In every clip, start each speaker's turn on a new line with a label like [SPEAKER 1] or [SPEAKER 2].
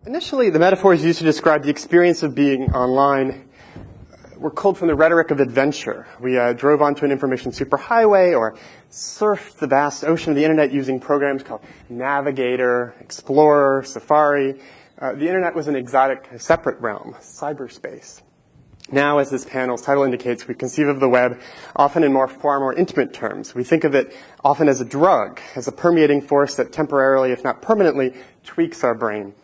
[SPEAKER 1] Initially, the metaphors used to describe the experience of being online were culled from the rhetoric of adventure. We drove onto an information superhighway or surfed the vast ocean of the internet using programs called Navigator, Explorer, Safari. The internet was an exotic, separate realm, cyberspace. Now, as this panel's title indicates, we conceive of the web often in far more intimate terms. We think of it often as a drug, as a permeating force that temporarily, if not permanently, tweaks our brain.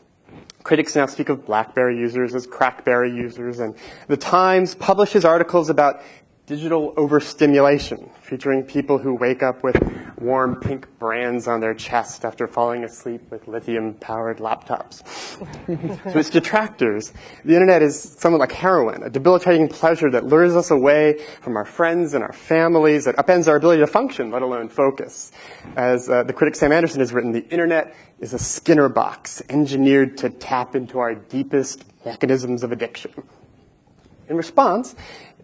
[SPEAKER 1] Critics now speak of BlackBerry users as Crackberry users, and The Times publishes articles about digital overstimulation, featuring people who wake up with warm pink brands on their chest after falling asleep with lithium-powered laptops. To its detractors, the internet is somewhat like heroin, a debilitating pleasure that lures us away from our friends and our families, that upends our ability to function, let alone focus. As the critic Sam Anderson has written, the internet is a Skinner box engineered to tap into our deepest mechanisms of addiction. In response,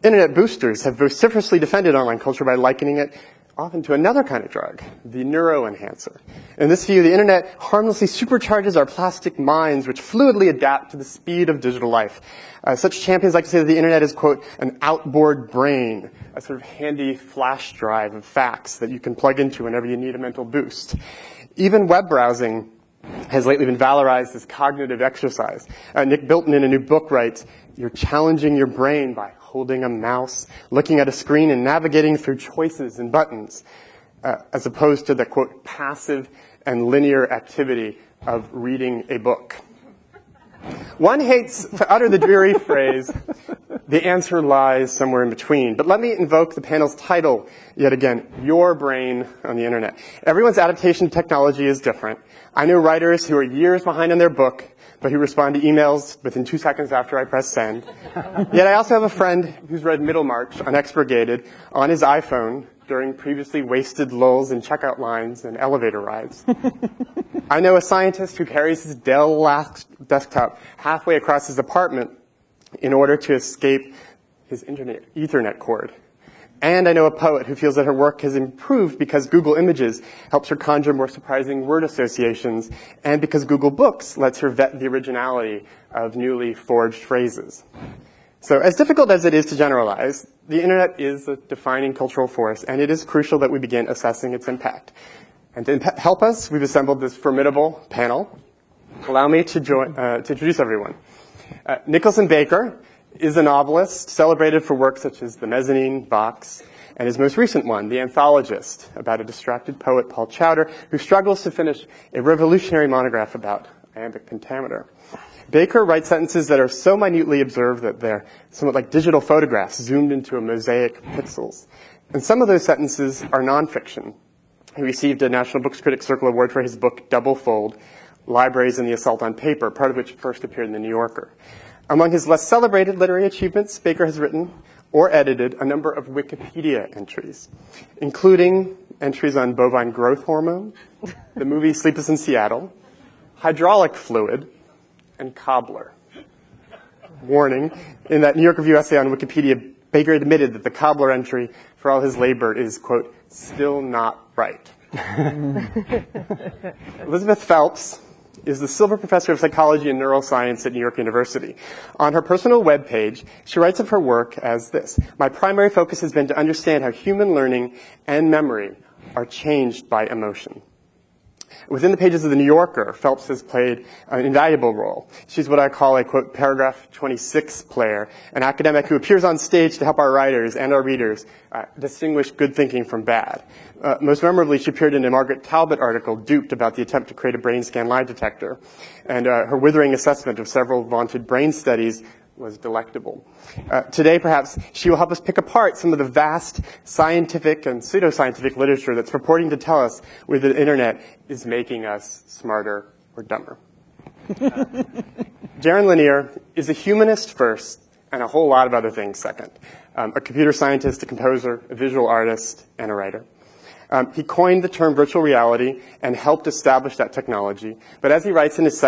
[SPEAKER 1] internet boosters have vociferously defended online culture by likening it often to another kind of drug, the neuroenhancer. In this view, the internet harmlessly supercharges our plastic minds, which fluidly adapt to the speed of digital life. Such champions like to say that the internet is, quote, an outboard brain, a sort of handy flash drive of facts that you can plug into whenever you need a mental boost. Even web browsing has lately been valorized as cognitive exercise. Nick Bilton, in a new book, writes, "You're challenging your brain by holding a mouse, looking at a screen, and navigating through choices and buttons, as opposed to the, quote, passive and linear activity of reading a book." One hates to utter the dreary phrase, "The answer lies somewhere in between." But let me invoke the panel's title yet again, Your Brain on the Internet. Everyone's adaptation to technology is different. I know writers who are years behind on their book, but who respond to emails within 2 seconds after I press send. Yet I also have a friend who's read Middlemarch, Unexpurgated, on his iPhone during previously wasted lulls in checkout lines and elevator rides. I know a scientist who carries his Dell desktop halfway across his apartment in order to escape his Ethernet cord. And I know a poet who feels that her work has improved because Google Images helps her conjure more surprising word associations, and because Google Books lets her vet the originality of newly forged phrases. So as difficult as it is to generalize, the internet is a defining cultural force, and it is crucial that we begin assessing its impact. And to help us, we've assembled this formidable panel. Allow me to introduce everyone. Nicholson Baker is a novelist celebrated for works such as The Mezzanine Box, and his most recent one, The Anthologist, about a distracted poet, Paul Chowder, who struggles to finish a revolutionary monograph about iambic pentameter. Baker writes sentences that are so minutely observed that they're somewhat like digital photographs zoomed into a mosaic of pixels. And some of those sentences are nonfiction. He received a National Books Critics Circle Award for his book, Double Fold, Libraries and the Assault on Paper, part of which first appeared in The New Yorker. Among his less celebrated literary achievements, Baker has written or edited a number of Wikipedia entries, including entries on bovine growth hormone, the movie Sleepless in Seattle, hydraulic fluid, and cobbler. Warning, in that New York Review essay on Wikipedia, Baker admitted that the cobbler entry, for all his labor, is, quote, still not right. Elizabeth Phelps is the Silver Professor of Psychology and Neuroscience at New York University. On her personal webpage, she writes of her work as this: "My primary focus has been to understand how human learning and memory are changed by emotion." Within the pages of The New Yorker, Phelps has played an invaluable role. She's what I call a, quote, paragraph 26 player, an academic who appears on stage to help our writers and our readers distinguish good thinking from bad. Most memorably, she appeared in a Margaret Talbot article, Duped, about the attempt to create a brain scan lie detector. And her withering assessment of several vaunted brain studies was delectable. Today, perhaps, she will help us pick apart some of the vast scientific and pseudoscientific literature that's purporting to tell us whether the internet is making us smarter or dumber. Jaron Lanier is a humanist first and a whole lot of other things second. A computer scientist, a composer, a visual artist, and a writer. He coined the term virtual reality and helped establish that technology. But as he writes in his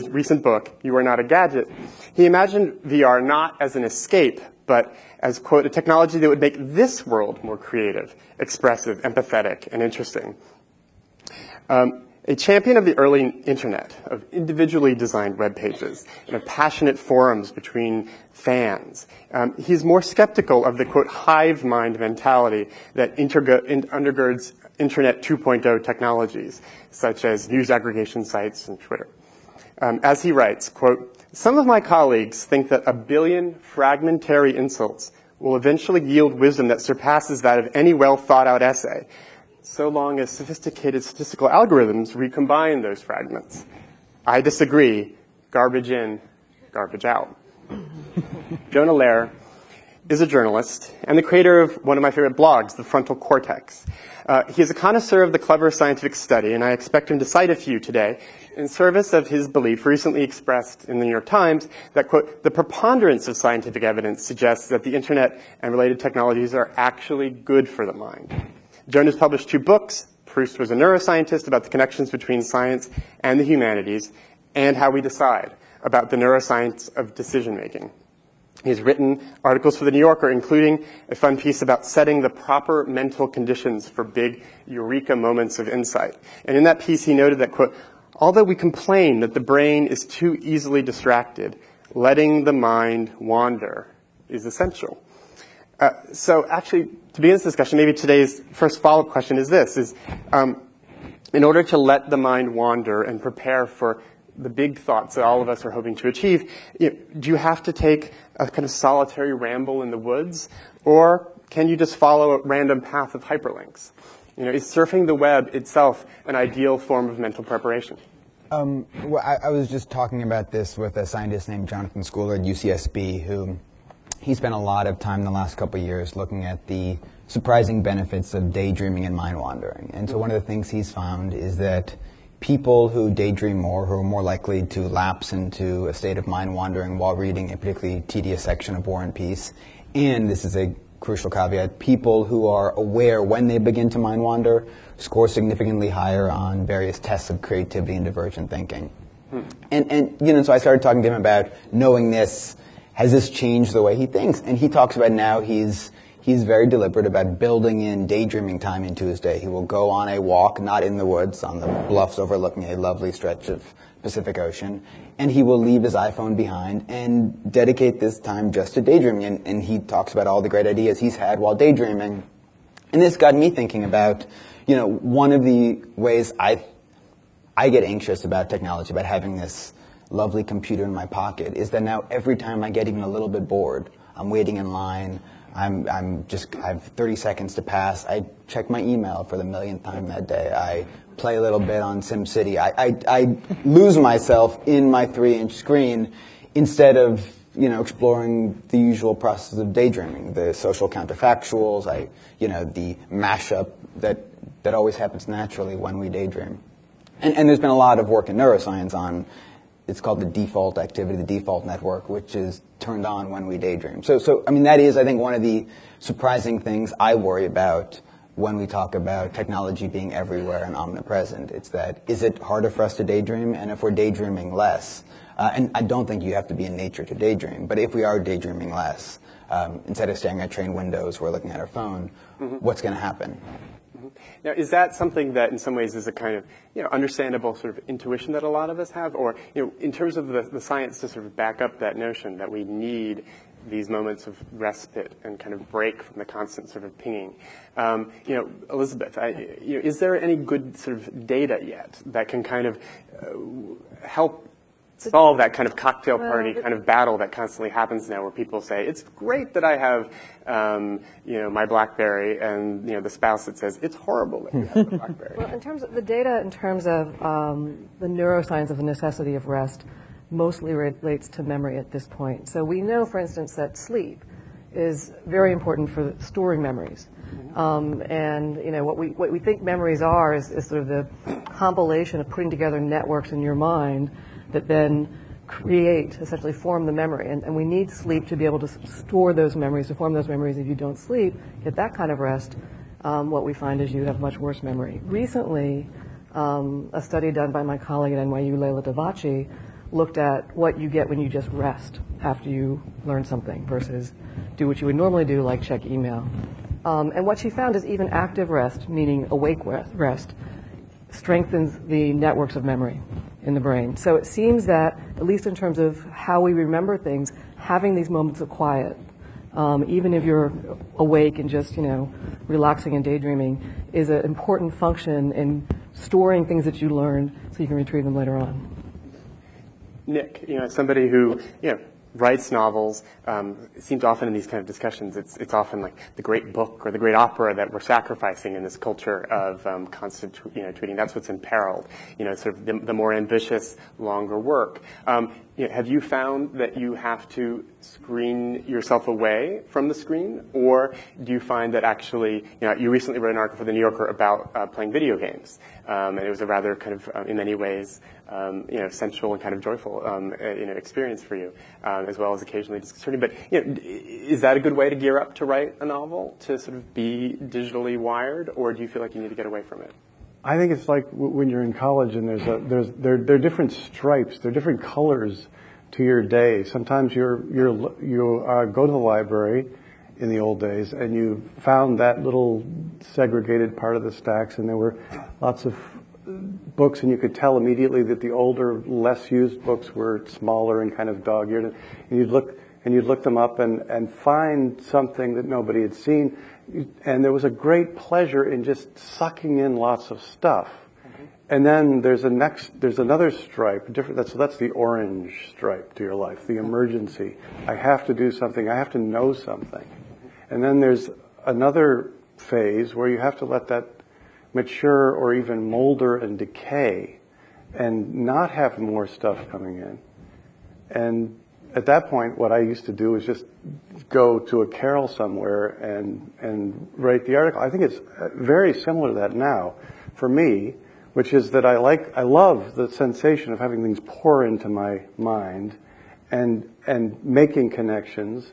[SPEAKER 1] recent book, You Are Not a Gadget, he imagined VR not as an escape, but as, quote, a technology that would make this world more creative, expressive, empathetic, and interesting. A A champion of the early internet, of individually designed web pages, and of passionate forums between fans, he's more skeptical of the, quote, hive mind mentality that undergirds Internet 2.0 technologies, such as news aggregation sites and Twitter. As he writes, quote, some of my colleagues think that 1 billion fragmentary insults will eventually yield wisdom that surpasses that of any well-thought-out essay, so long as sophisticated statistical algorithms recombine those fragments. I disagree. Garbage in, garbage out. Jonah Lehrer is a journalist and the creator of one of my favorite blogs, The Frontal Cortex. He is a connoisseur of the clever scientific study, and I expect him to cite a few today in service of his belief, recently expressed in the New York Times, that, quote, the preponderance of scientific evidence suggests that the internet and related technologies are actually good for the mind. Jonah's published 2 books. Proust was a neuroscientist about the connections between science and the humanities and how we decide about the neuroscience of decision-making. He's written articles for The New Yorker, including a fun piece about setting the proper mental conditions for big eureka moments of insight. And in that piece, he noted that, quote, although we complain that the brain is too easily distracted, letting the mind wander is essential. So actually, to begin this discussion, maybe today's first follow-up question is this, in order to let the mind wander and prepare for the big thoughts that all of us are hoping to achieve, do you have to take a kind of solitary ramble in the woods, or can you just follow a random path of hyperlinks? Is surfing the web itself an ideal form of mental preparation?
[SPEAKER 2] Well, I was just talking about this with a scientist named Jonathan Schooler at UCSB, who he spent a lot of time in the last couple of years looking at the surprising benefits of daydreaming and mind wandering. And so one of the things he's found is that people who daydream more, who are more likely to lapse into a state of mind wandering while reading a particularly tedious section of War and Peace, and this is a crucial caveat, people who are aware when they begin to mind wander score significantly higher on various tests of creativity and divergent thinking. And so I started talking to him about knowing this, has this changed the way he thinks? And he talks about now he's very deliberate about building in daydreaming time into his day. He will go on a walk, not in the woods, on the bluffs overlooking a lovely stretch of Pacific Ocean, and he will leave his iPhone behind and dedicate this time just to daydreaming. And he talks about all the great ideas he's had while daydreaming. And this got me thinking about, one of the ways I get anxious about technology, about having this lovely computer in my pocket, is that now every time I get even a little bit bored, I'm waiting in line, I have 30 seconds to pass, I check my email for the millionth time that day, I play a little bit on SimCity, I lose myself in my 3-inch screen instead of, exploring the usual process of daydreaming, the social counterfactuals, the mashup that always happens naturally when we daydream. And there's been a lot of work in neuroscience on, it's called the default activity, the default network, which is turned on when we daydream. So that is, I think, one of the surprising things I worry about when we talk about technology being everywhere and omnipresent. It's that, is it harder for us to daydream? And if we're daydreaming less, and I don't think you have to be in nature to daydream, but if we are daydreaming less, instead of staring at train windows, we're looking at our phone, what's going to happen?
[SPEAKER 1] Now, is that something that in some ways is a kind of, understandable sort of intuition that a lot of us have? Or, in terms of the science to sort of back up that notion that we need these moments of respite and kind of break from the constant sort of pinging. Elizabeth, is there any good sort of data yet that can kind of help solve that kind of cocktail party kind of battle that constantly happens now, where people say, it's great that I have, my BlackBerry, and, the spouse that says, it's horrible that you have the BlackBerry.
[SPEAKER 3] Well, in terms of the data, in terms of the neuroscience of the necessity of rest, mostly relates to memory at this point. So we know, for instance, that sleep is very important for storing memories. And what we think memories are is sort of the compilation of putting together networks in your mind that then essentially form the memory. And we need sleep to be able to store those memories, to form those memories. If you don't sleep, get that kind of rest, what we find is you have much worse memory. Recently, a study done by my colleague at NYU, Leila Davachi, looked at what you get when you just rest after you learn something versus do what you would normally do, like check email. And what she found is even active rest, meaning awake rest, strengthens the networks of memory in the brain. So it seems that, at least in terms of how we remember things, having these moments of quiet, even if you're awake and just, relaxing and daydreaming, is an important function in storing things that you learned so you can retrieve them later on.
[SPEAKER 1] Nick, as somebody who, writes novels, it seems often in these kind of discussions, it's often like the great book or the great opera that we're sacrificing in this culture of constant, tweeting. That's what's imperiled. Sort of the more ambitious, longer work. Have you found that you have to screen yourself away from the screen, or do you find that actually, you recently wrote an article for the New Yorker about playing video games, and it was a rather kind of, in many ways, sensual and kind of joyful, experience for you, as well as occasionally disconcerting. But is that a good way to gear up to write a novel, to sort of be digitally wired, or do you feel like you need to get away from it?
[SPEAKER 4] I think it's like when you're in college and there are different stripes, there are different colors to your day. Sometimes you go to the library in the old days and you found that little segregated part of the stacks, and there were lots of books, and you could tell immediately that the older, less used books were smaller and kind of dog-eared. And you'd look them up and find something that nobody had seen. And there was a great pleasure in just sucking in lots of stuff. Mm-hmm. And then there's another stripe, that's the orange stripe to your life, the emergency. I have to do something, I have to know something. And then there's another phase where you have to let that mature or even molder and decay and not have more stuff coming in. And at that point, what I used to do is just go to a carrel somewhere and write the article. I think it's very similar to that now for me, which is that I love the sensation of having things pour into my mind and making connections,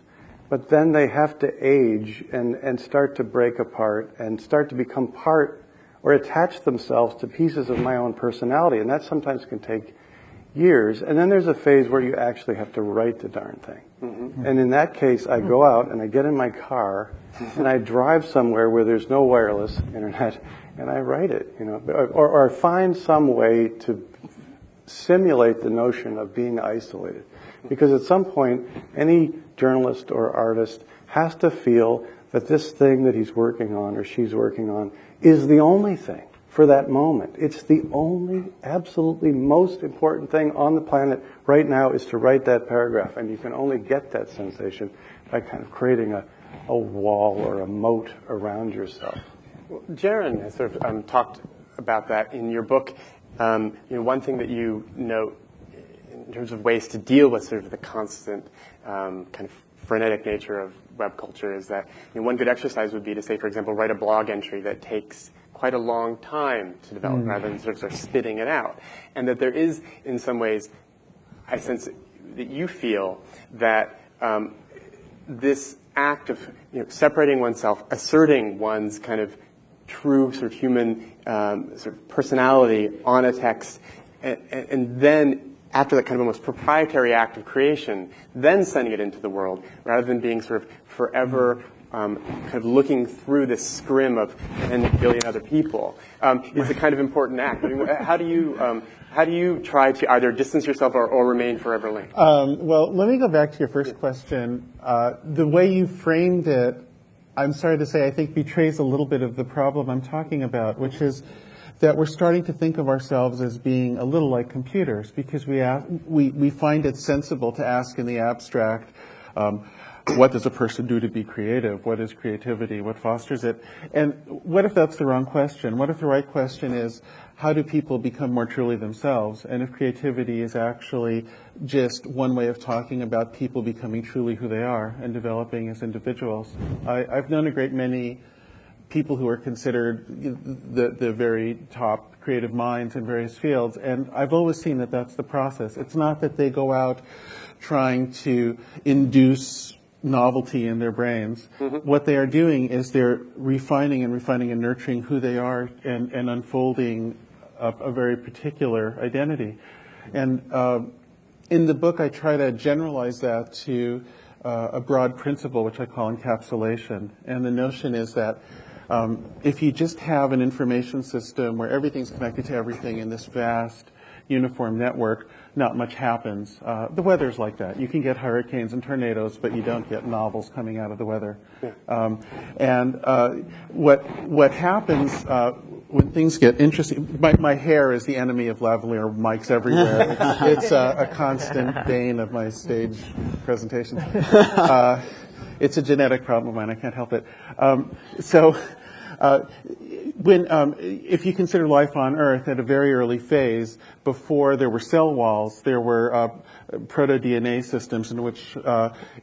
[SPEAKER 4] but then they have to age and start to break apart and start to become part or attach themselves to pieces of my own personality, and that sometimes can take years. And then there's a phase where you actually have to write the darn thing. Mm-hmm. And in that case, I go out and I get in my car and I drive somewhere where there's no wireless internet and I write it, or find some way to simulate the notion of being isolated. Because at some point, any journalist or artist has to feel that this thing that he's working on or she's working on is the only thing for that moment. It's the only, absolutely most important thing on the planet right now is to write that paragraph. And you can only get that sensation by kind of creating a wall or a moat around yourself.
[SPEAKER 1] Well, Jaron has sort of talked about that in your book. One thing that you note in terms of ways to deal with sort of the constant kind of frenetic nature of web culture is that one good exercise would be to say, for example, write a blog entry that takes quite a long time to develop rather than sort of spitting it out. And that there is, in some ways, I sense that you feel that this act of separating oneself, asserting one's kind of true sort of human sort of personality on a text, and then after that kind of almost proprietary act of creation, then sending it into the world, rather than being sort of forever kind of looking through this scrim of 10 billion other people, is a kind of important act. I mean, how do you try to either distance yourself or remain forever linked?
[SPEAKER 5] Well, let me go back to your first question. The way you framed it, I'm sorry to say, I think betrays a little bit of the problem I'm talking about, which is that we're starting to think of ourselves as being a little like computers, because we find it sensible to ask in the abstract, what does a person do to be creative? What is creativity? What fosters it? And what if that's the wrong question? What if the right question is, how do people become more truly themselves? And if creativity is actually just one way of talking about people becoming truly who they are and developing as individuals. I've known a great many people who are considered the very top creative minds in various fields, and I've always seen that that's the process. It's not that they go out trying to induce novelty in their brains. Mm-hmm. What they are doing is they're refining and nurturing who they are and unfolding a very particular identity. And in the book, I try to generalize that to a broad principle, which I call encapsulation. And the notion is that if you just have an information system where everything's connected to everything in this vast uniform network, not much happens. The weather's like that. You can get hurricanes and tornadoes, but you don't get novels coming out of the weather. Yeah. What happens when things get interesting, my hair is the enemy of lavalier mics everywhere. It's a constant bane of my stage presentations. It's a genetic problem of mine. I can't help it. If you consider life on Earth at a very early phase, before there were cell walls, there were proto-DNA systems in which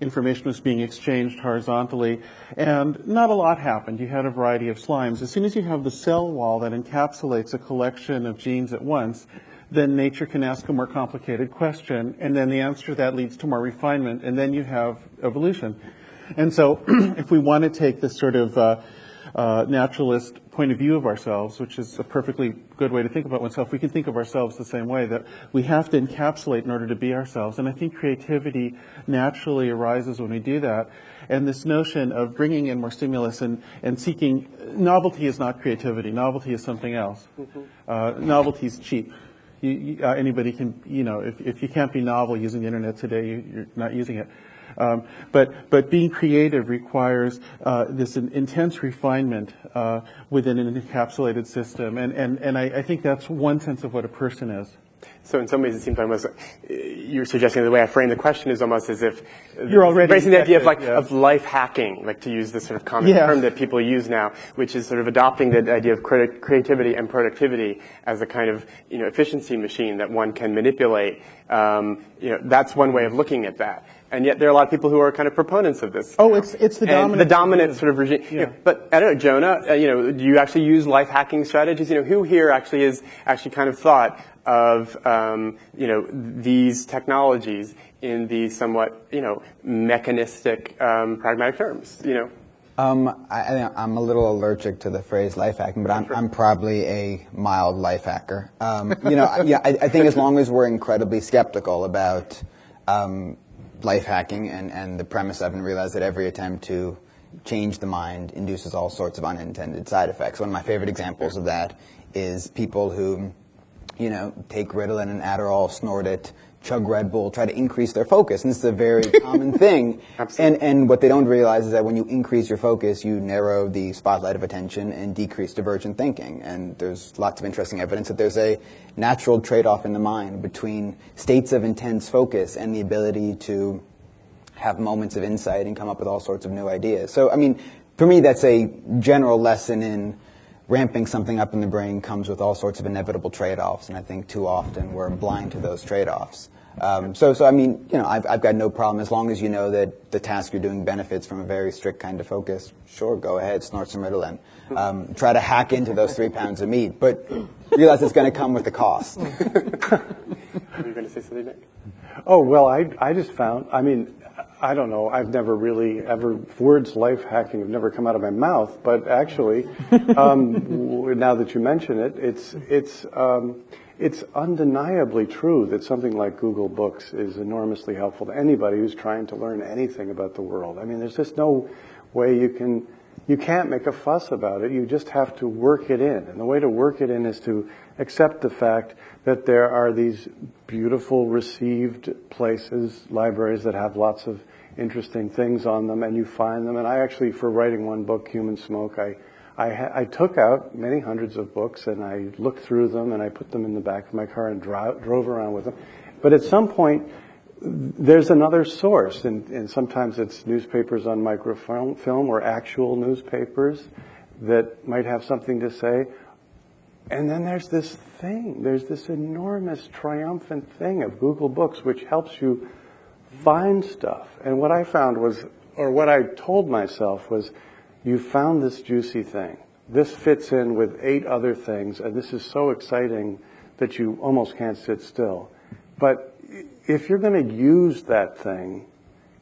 [SPEAKER 5] information was being exchanged horizontally, and not a lot happened. You had a variety of slimes. As soon as you have the cell wall that encapsulates a collection of genes at once, then nature can ask a more complicated question, and then the answer to that leads to more refinement, and then you have evolution. And so if we want to take this sort of naturalist point of view of ourselves, which is a perfectly good way to think about oneself, we can think of ourselves the same way, that we have to encapsulate in order to be ourselves. And I think creativity naturally arises when we do that. And this notion of bringing in more stimulus and seeking, novelty is not creativity. Novelty is something else. Novelty is cheap. Anybody can, if you can't be novel using the internet today, you're not using it. But being creative requires this intense refinement within an encapsulated system, and I think that's one sense of what a person is.
[SPEAKER 1] So in some ways, it seems almost you're suggesting the way I frame the question is almost as if
[SPEAKER 5] you're already
[SPEAKER 1] raising the idea of of life hacking, like to use this sort of common term that people use now, which is sort of adopting the idea of creativity and productivity as a kind of efficiency machine that one can manipulate. That's one way of looking at that. And yet there are a lot of people who are kind of proponents of this.
[SPEAKER 5] Oh, it's the dominant.
[SPEAKER 1] The dominant sort of regime.
[SPEAKER 5] Yeah.
[SPEAKER 1] But I don't know, Jonah, do you actually use life hacking strategies? Who here actually is kind of thought of, these technologies in the somewhat, mechanistic, pragmatic terms,
[SPEAKER 2] I'm a little allergic to the phrase life hacking, but I'm probably a mild life hacker. I think as long as we're incredibly skeptical about life hacking and the premise of and realize that every attempt to change the mind induces all sorts of unintended side effects. One of my favorite examples of that is people who, take Ritalin and Adderall, snort it, chug Red Bull, try to increase their focus. And this is a very common thing. And what they don't realize is that when you increase your focus, you narrow the spotlight of attention and decrease divergent thinking. And there's lots of interesting evidence that there's a natural trade-off in the mind between states of intense focus and the ability to have moments of insight and come up with all sorts of new ideas. So, for me, that's a general lesson in ramping something up in the brain comes with all sorts of inevitable trade-offs, and I think too often we're blind to those trade-offs. I've got no problem as long as you know that the task you're doing benefits from a very strict kind of focus. Sure, go ahead, snort some Ritalin. Try to hack into those 3 pounds of meat, but realize it's going to come with the cost.
[SPEAKER 1] Are you going to say something, Nick?
[SPEAKER 4] Oh, well, I just found, I don't know, I've never really words life hacking have never come out of my mouth, but actually, now that you mention it, it's undeniably true that something like Google Books is enormously helpful to anybody who's trying to learn anything about the world. There's just no way you can't make a fuss about it. You just have to work it in. And the way to work it in is to accept the fact that there are these beautiful received places, libraries that have lots of interesting things on them, and you find them. And I actually, for writing one book, Human Smoke, I took out many hundreds of books and I looked through them and I put them in the back of my car and drove around with them. But at some point, there's another source, and sometimes it's newspapers on microfilm or actual newspapers that might have something to say. And then there's this thing, there's this enormous triumphant thing of Google Books which helps you find stuff. And what I found was, or what I told myself was, you found this juicy thing. This fits in with 8 other things, and this is so exciting that you almost can't sit still. But if you're going to use that thing,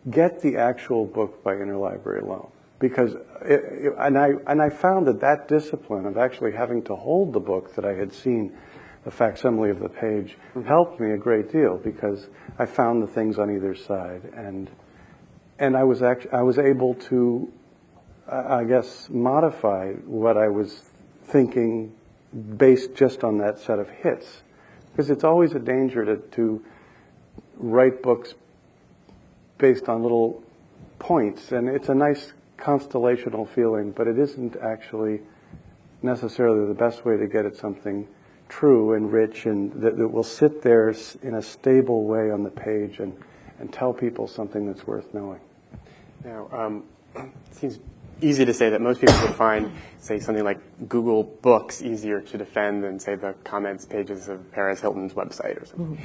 [SPEAKER 4] get the actual book by Interlibrary Loan. Because, I found that discipline of actually having to hold the book that I had seen, the facsimile of the page, helped me a great deal because I found the things on either side, and I was able to I guess, modify what I was thinking based just on that set of hits. Because it's always a danger to write books based on little points, and it's a nice constellational feeling, but it isn't actually necessarily the best way to get at something true and rich and that will sit there in a stable way on the page and tell people something that's worth knowing.
[SPEAKER 1] Now, it seems easy to say that most people would find, say, something like Google Books easier to defend than, say, the comments pages of Paris Hilton's website or something.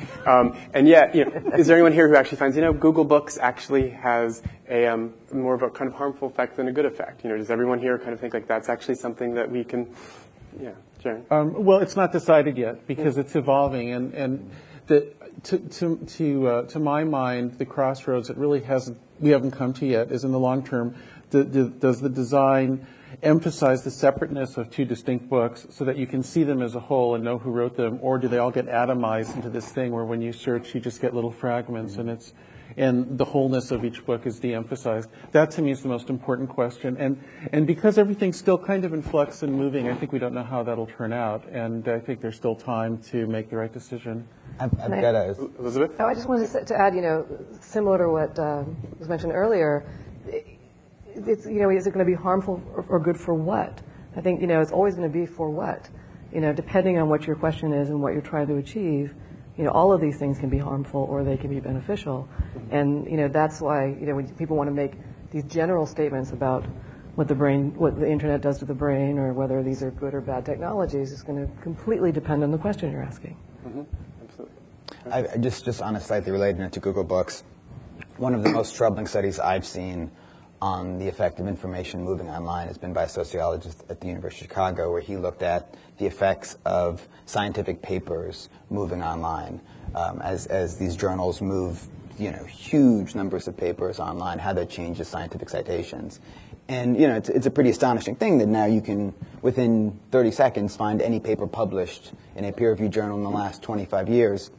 [SPEAKER 1] And yet, is there anyone here who actually finds, Google Books actually has a more of a kind of harmful effect than a good effect? Does everyone here kind of think like that's actually something that we can, Jaron?
[SPEAKER 5] Well, it's not decided yet because it's evolving, and to my mind, the crossroads that really we haven't come to yet is in the long term. Does the design emphasize the separateness of two distinct books so that you can see them as a whole and know who wrote them, or do they all get atomized into this thing where when you search you just get little fragments and the wholeness of each book is de-emphasized? That to me is the most important question, and because everything's still kind of in flux and moving, I think we don't know how that'll turn out, and I think there's still time to make the right decision.
[SPEAKER 2] I've got
[SPEAKER 1] Elizabeth?
[SPEAKER 3] Oh, I just wanted to add, similar to what was mentioned earlier, is it going to be harmful or good for what? I think, it's always going to be for what? Depending on what your question is and what you're trying to achieve, all of these things can be harmful or they can be beneficial. And, that's why, when people want to make these general statements about what the internet does to the brain or whether these are good or bad technologies, it's going to completely depend on the question you're asking.
[SPEAKER 1] Mm-hmm. Absolutely.
[SPEAKER 2] I just on a slightly related note to Google Books, one of the most troubling studies I've seen on the effect of information moving online has been by a sociologist at the University of Chicago, where he looked at the effects of scientific papers moving online as these journals move, huge numbers of papers online, how that changes scientific citations. And, it's a pretty astonishing thing that now you can, within 30 seconds, find any paper published in a peer-reviewed journal in the last 25 years.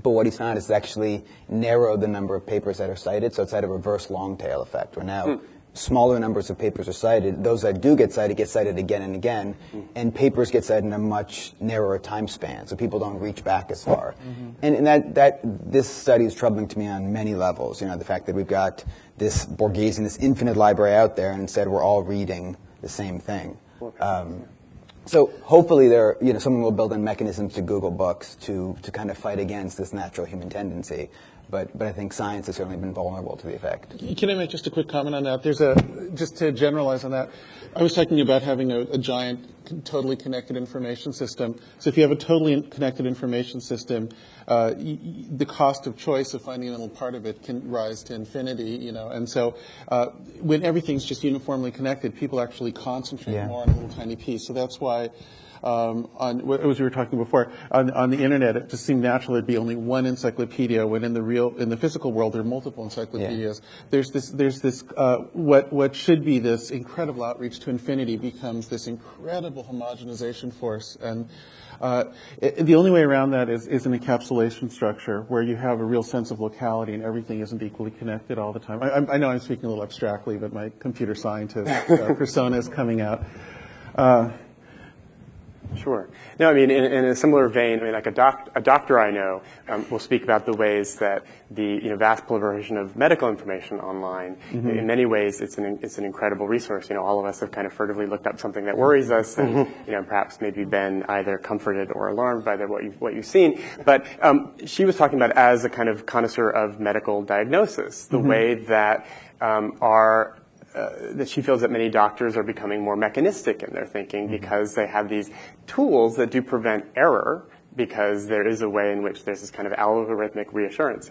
[SPEAKER 2] But what he's found is actually narrowed the number of papers that are cited, so it's had a reverse long tail effect, where now smaller numbers of papers are cited. Those that do get cited again and again, and papers get cited in a much narrower time span, so people don't reach back as far. And this study is troubling to me on many levels. The fact that we've got this Borgesian, this infinite library out there, and instead we're all reading the same thing. So hopefully someone will build in mechanisms to Google Books to kind of fight against this natural human tendency. But I think science has certainly been vulnerable to the effect.
[SPEAKER 5] Can I make just a quick comment on that? Just to generalize on that, I was talking about having a giant, totally connected information system. So if you have a totally connected information system, the cost of choice of finding a little part of it can rise to infinity, And so when everything's just uniformly connected, people actually concentrate more on a little tiny piece. So that's why as we were talking before, on the internet, it just seemed natural there'd be only one encyclopedia, when in the physical world there are multiple encyclopedias. Yeah. There's this what should be this incredible outreach to infinity becomes this incredible homogenization force, and the only way around that is an encapsulation structure where you have a real sense of locality and everything isn't equally connected all the time. I know I'm speaking a little abstractly, but my computer scientist persona is coming out.
[SPEAKER 1] Sure. No, I mean, in a similar vein, like a doctor I know will speak about the ways that the vast proliferation of medical information online, in many ways, it's an incredible resource. All of us have kind of furtively looked up something that worries us, and perhaps maybe been either comforted or alarmed by what you've seen. But she was talking about as a kind of connoisseur of medical diagnosis, the way that that she feels that many doctors are becoming more mechanistic in their thinking because they have these tools that do prevent error, because there is a way in which there's this kind of algorithmic reassurance.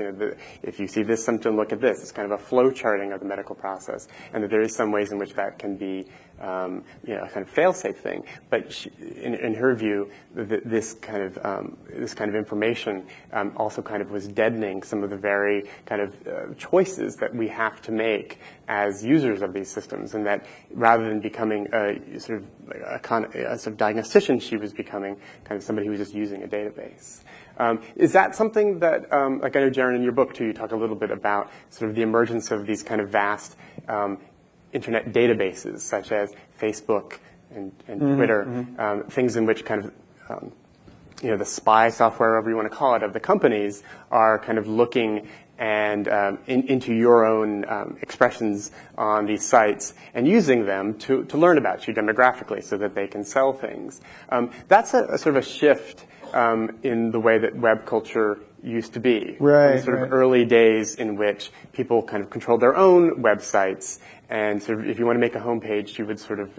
[SPEAKER 1] If you see this symptom, look at this. It's kind of a flow charting of the medical process, and that there is some ways in which that can be a kind of fail-safe thing. But in her view, this kind of information also kind of was deadening some of the very kind of choices that we have to make as users of these systems, and that rather than becoming a sort of diagnostician, she was becoming kind of somebody who was just using a database. Is that something that, like I know, Jaron, in your book too, you talk a little bit about sort of the emergence of these kind of vast internet databases such as Facebook and Twitter, things in which kind of the spy software, whatever you want to call it, of the companies are kind of looking and into your own expressions on these sites and using them to learn about you demographically so that they can sell things. That's a sort of a shift in the way that web culture used to be.
[SPEAKER 5] Right.
[SPEAKER 1] Sort of early days in which people kind of controlled their own websites, and sort of if you want to make a homepage, you would sort of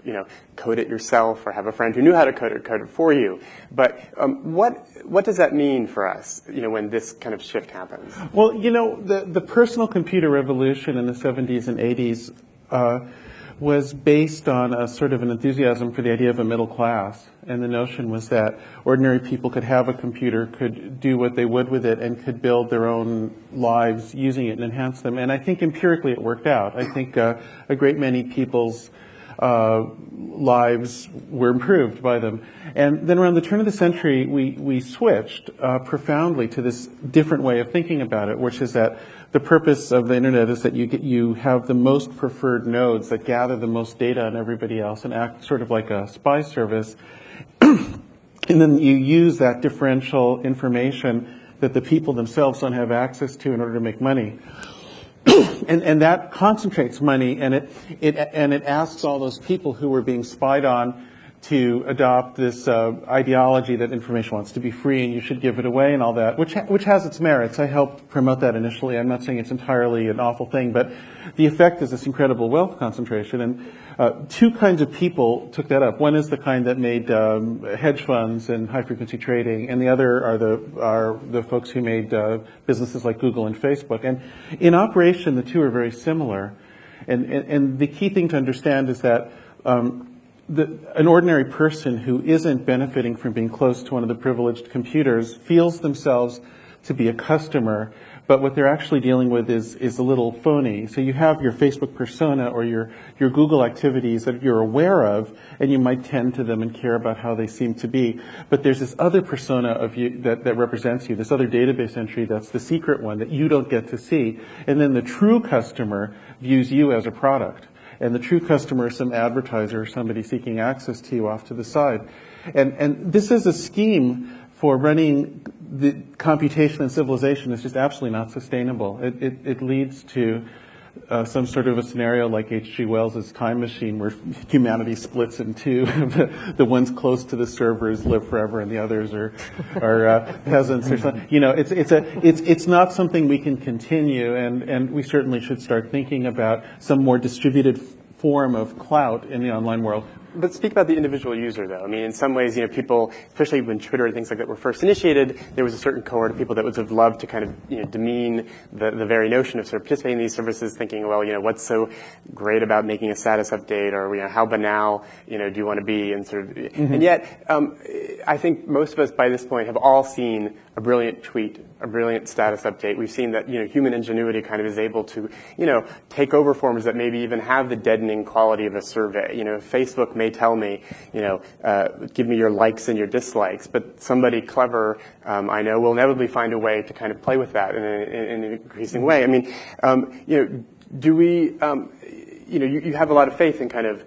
[SPEAKER 1] code it yourself or have a friend who knew how to code it for you. But what does that mean for us? When this kind of shift happens.
[SPEAKER 5] Well, the personal computer revolution in the 70s and 80s was based on a sort of an enthusiasm for the idea of a middle class. And the notion was that ordinary people could have a computer, could do what they would with it, and could build their own lives using it and enhance them. And I think empirically it worked out. I think a great many people's lives were improved by them. And then around the turn of the century, we switched profoundly to this different way of thinking about it, which is that the purpose of the internet is that you have the most preferred nodes that gather the most data on everybody else and act sort of like a spy service. And then you use that differential information that the people themselves don't have access to in order to make money. And that concentrates money, and it asks all those people who were being spied on to adopt this ideology that information wants to be free and you should give it away and all that, which has its merits. I helped promote that initially. I'm not saying it's entirely an awful thing, but the effect is this incredible wealth concentration. And two kinds of people took that up. One is the kind that made hedge funds and high-frequency trading, and the other are the folks who made businesses like Google and Facebook. And in operation, the two are very similar. And the key thing to understand is that an ordinary person who isn't benefiting from being close to one of the privileged computers feels themselves to be a customer, but what they're actually dealing with is a little phony. So you have your Facebook persona or your Google activities that you're aware of, and you might tend to them and care about how they seem to be. But there's this other persona of you that represents you, this other database entry that's the secret one that you don't get to see. And then the true customer views you as a product. And the true customer is some advertiser or somebody seeking access to you off to the side. And this is a scheme for running the computation and civilization is just absolutely not sustainable. It leads to some sort of a scenario like H.G. Wells' Time Machine, where humanity splits in two. The ones close to the servers live forever, and the others are peasants or something. It's not something we can continue, and we certainly should start thinking about some more distributed form of clout in the online world.
[SPEAKER 1] But speak about the individual user, though. I mean, in some ways, people, especially when Twitter and things like that were first initiated, there was a certain cohort of people that would have loved to kind of, demean the very notion of sort of participating in these services, thinking, well, what's so great about making a status update, or how banal, do you want to be, and sort of, and yet, I think most of us by this point have all seen a brilliant tweet, a brilliant status update. We've seen that, human ingenuity kind of is able to, take over forms that maybe even have the deadening quality of a survey. Facebook may tell me, give me your likes and your dislikes, but somebody clever, I know, will inevitably find a way to kind of play with that in an increasing way. I mean, do we, you have a lot of faith in kind of,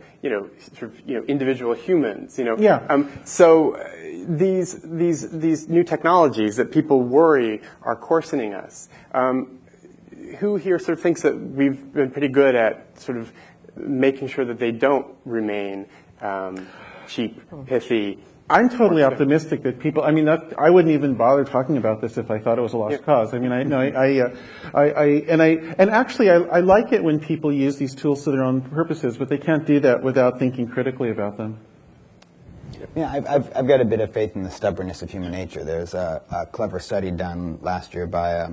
[SPEAKER 1] sort of, individual humans,
[SPEAKER 5] Yeah.
[SPEAKER 1] So these new technologies that people worry are coarsening us. Who here sort of thinks that we've been pretty good at sort of making sure that they don't remain cheap, pithy?
[SPEAKER 5] I'm totally optimistic that people. I mean, I wouldn't even bother talking about this if I thought it was a lost cause. I mean, actually, I like it when people use these tools to their own purposes, but they can't do that without thinking critically about them.
[SPEAKER 2] Yeah, I've got a bit of faith in the stubbornness of human nature. There's a clever study done last year by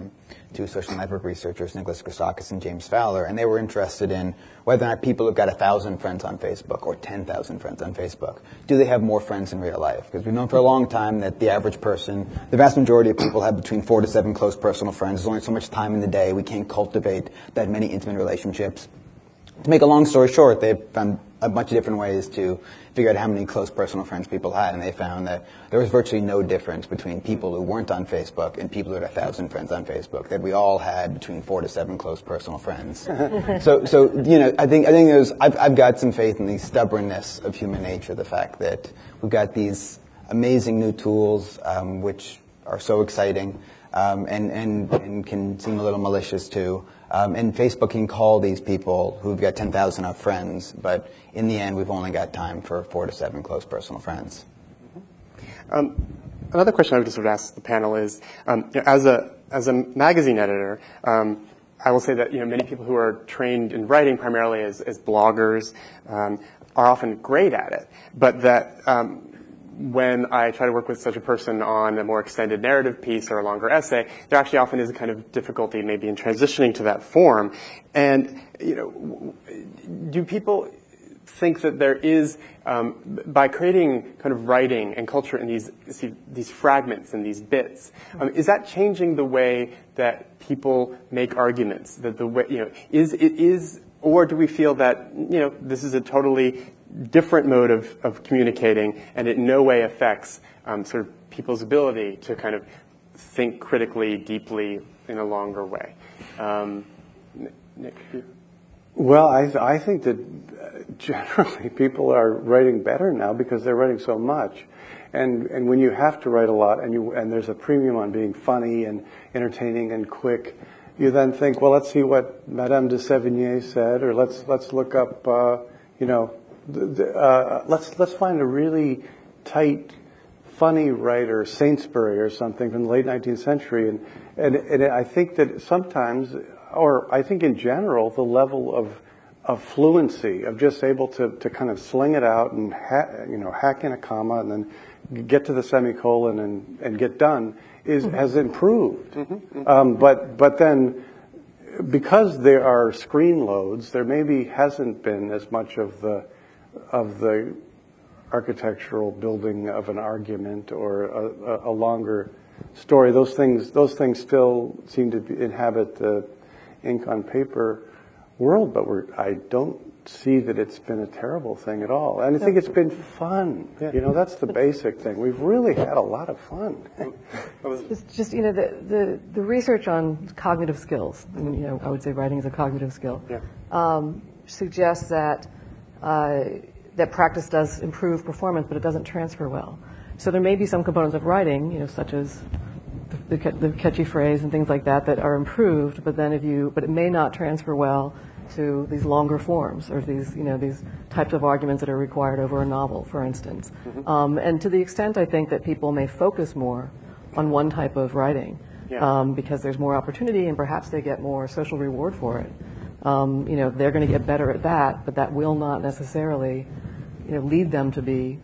[SPEAKER 2] two social network researchers, Nicholas Christakis and James Fowler, and they were interested in whether or not people who've got 1,000 friends on Facebook or 10,000 friends on Facebook, do they have more friends in real life? Because we've known for a long time that the average person, the vast majority of people have between 4 to 7 close personal friends. There's only so much time in the day. We can't cultivate that many intimate relationships. to make a long story short, they found a bunch of different ways to figure out how many close personal friends people had, and they found that there was virtually no difference between people who weren't on Facebook and people who had 1,000 friends on Facebook, that we all had between 4 to 7 close personal friends. so you know, I think I've got some faith in the stubbornness of human nature, the fact that we've got these amazing new tools, which are so exciting, and can seem a little malicious too. And Facebook can call these people who've got 10,000 of friends, but in the end, we've only got time for 4 to 7 close personal friends.
[SPEAKER 1] Another question I would just sort of ask the panel is, as a magazine editor, I will say that many people who are trained in writing primarily as bloggers are often great at it, but that when I try to work with such a person on a more extended narrative piece or a longer essay, there actually often is a kind of difficulty maybe in transitioning to that form. And, do people think that there is, by creating kind of writing and culture in these fragments and these bits, is that changing the way that people make arguments? That the way, or do we feel that, this is a totally different mode of communicating, and it in no way affects sort of people's ability to kind of think critically, deeply, in a longer way? Nick?
[SPEAKER 4] Well, I think that generally people are writing better now because they're writing so much. And when you have to write a lot and there's a premium on being funny and entertaining and quick, you then think, well, let's see what Madame de Sévigné said, or let's look up, let's find a really tight, funny writer, Saintsbury or something from the late 19th century. And I think that sometimes, or I think in general, the level of fluency, of just able to kind of sling it out and hack in a comma and then get to the semicolon and get done has improved. But then, because there are screen loads, there maybe hasn't been as much of the architectural building of an argument or a longer story. Those things still seem to inhabit the ink on paper world, but I don't see that it's been a terrible thing at all. And I think it's been fun. Yeah. That's the basic thing. We've really had a lot of fun.
[SPEAKER 3] It's just, the research on cognitive skills, I would say writing is a cognitive skill, suggests that that practice does improve performance, but it doesn't transfer well. So there may be some components of writing, such as the catchy phrase and things like that are improved, but it may not transfer well to these longer forms or these types of arguments that are required over a novel, for instance. And to the extent I think that people may focus more on one type of writing because there's more opportunity and perhaps they get more social reward for it. They're going to get better at that, but that will not necessarily, lead them to be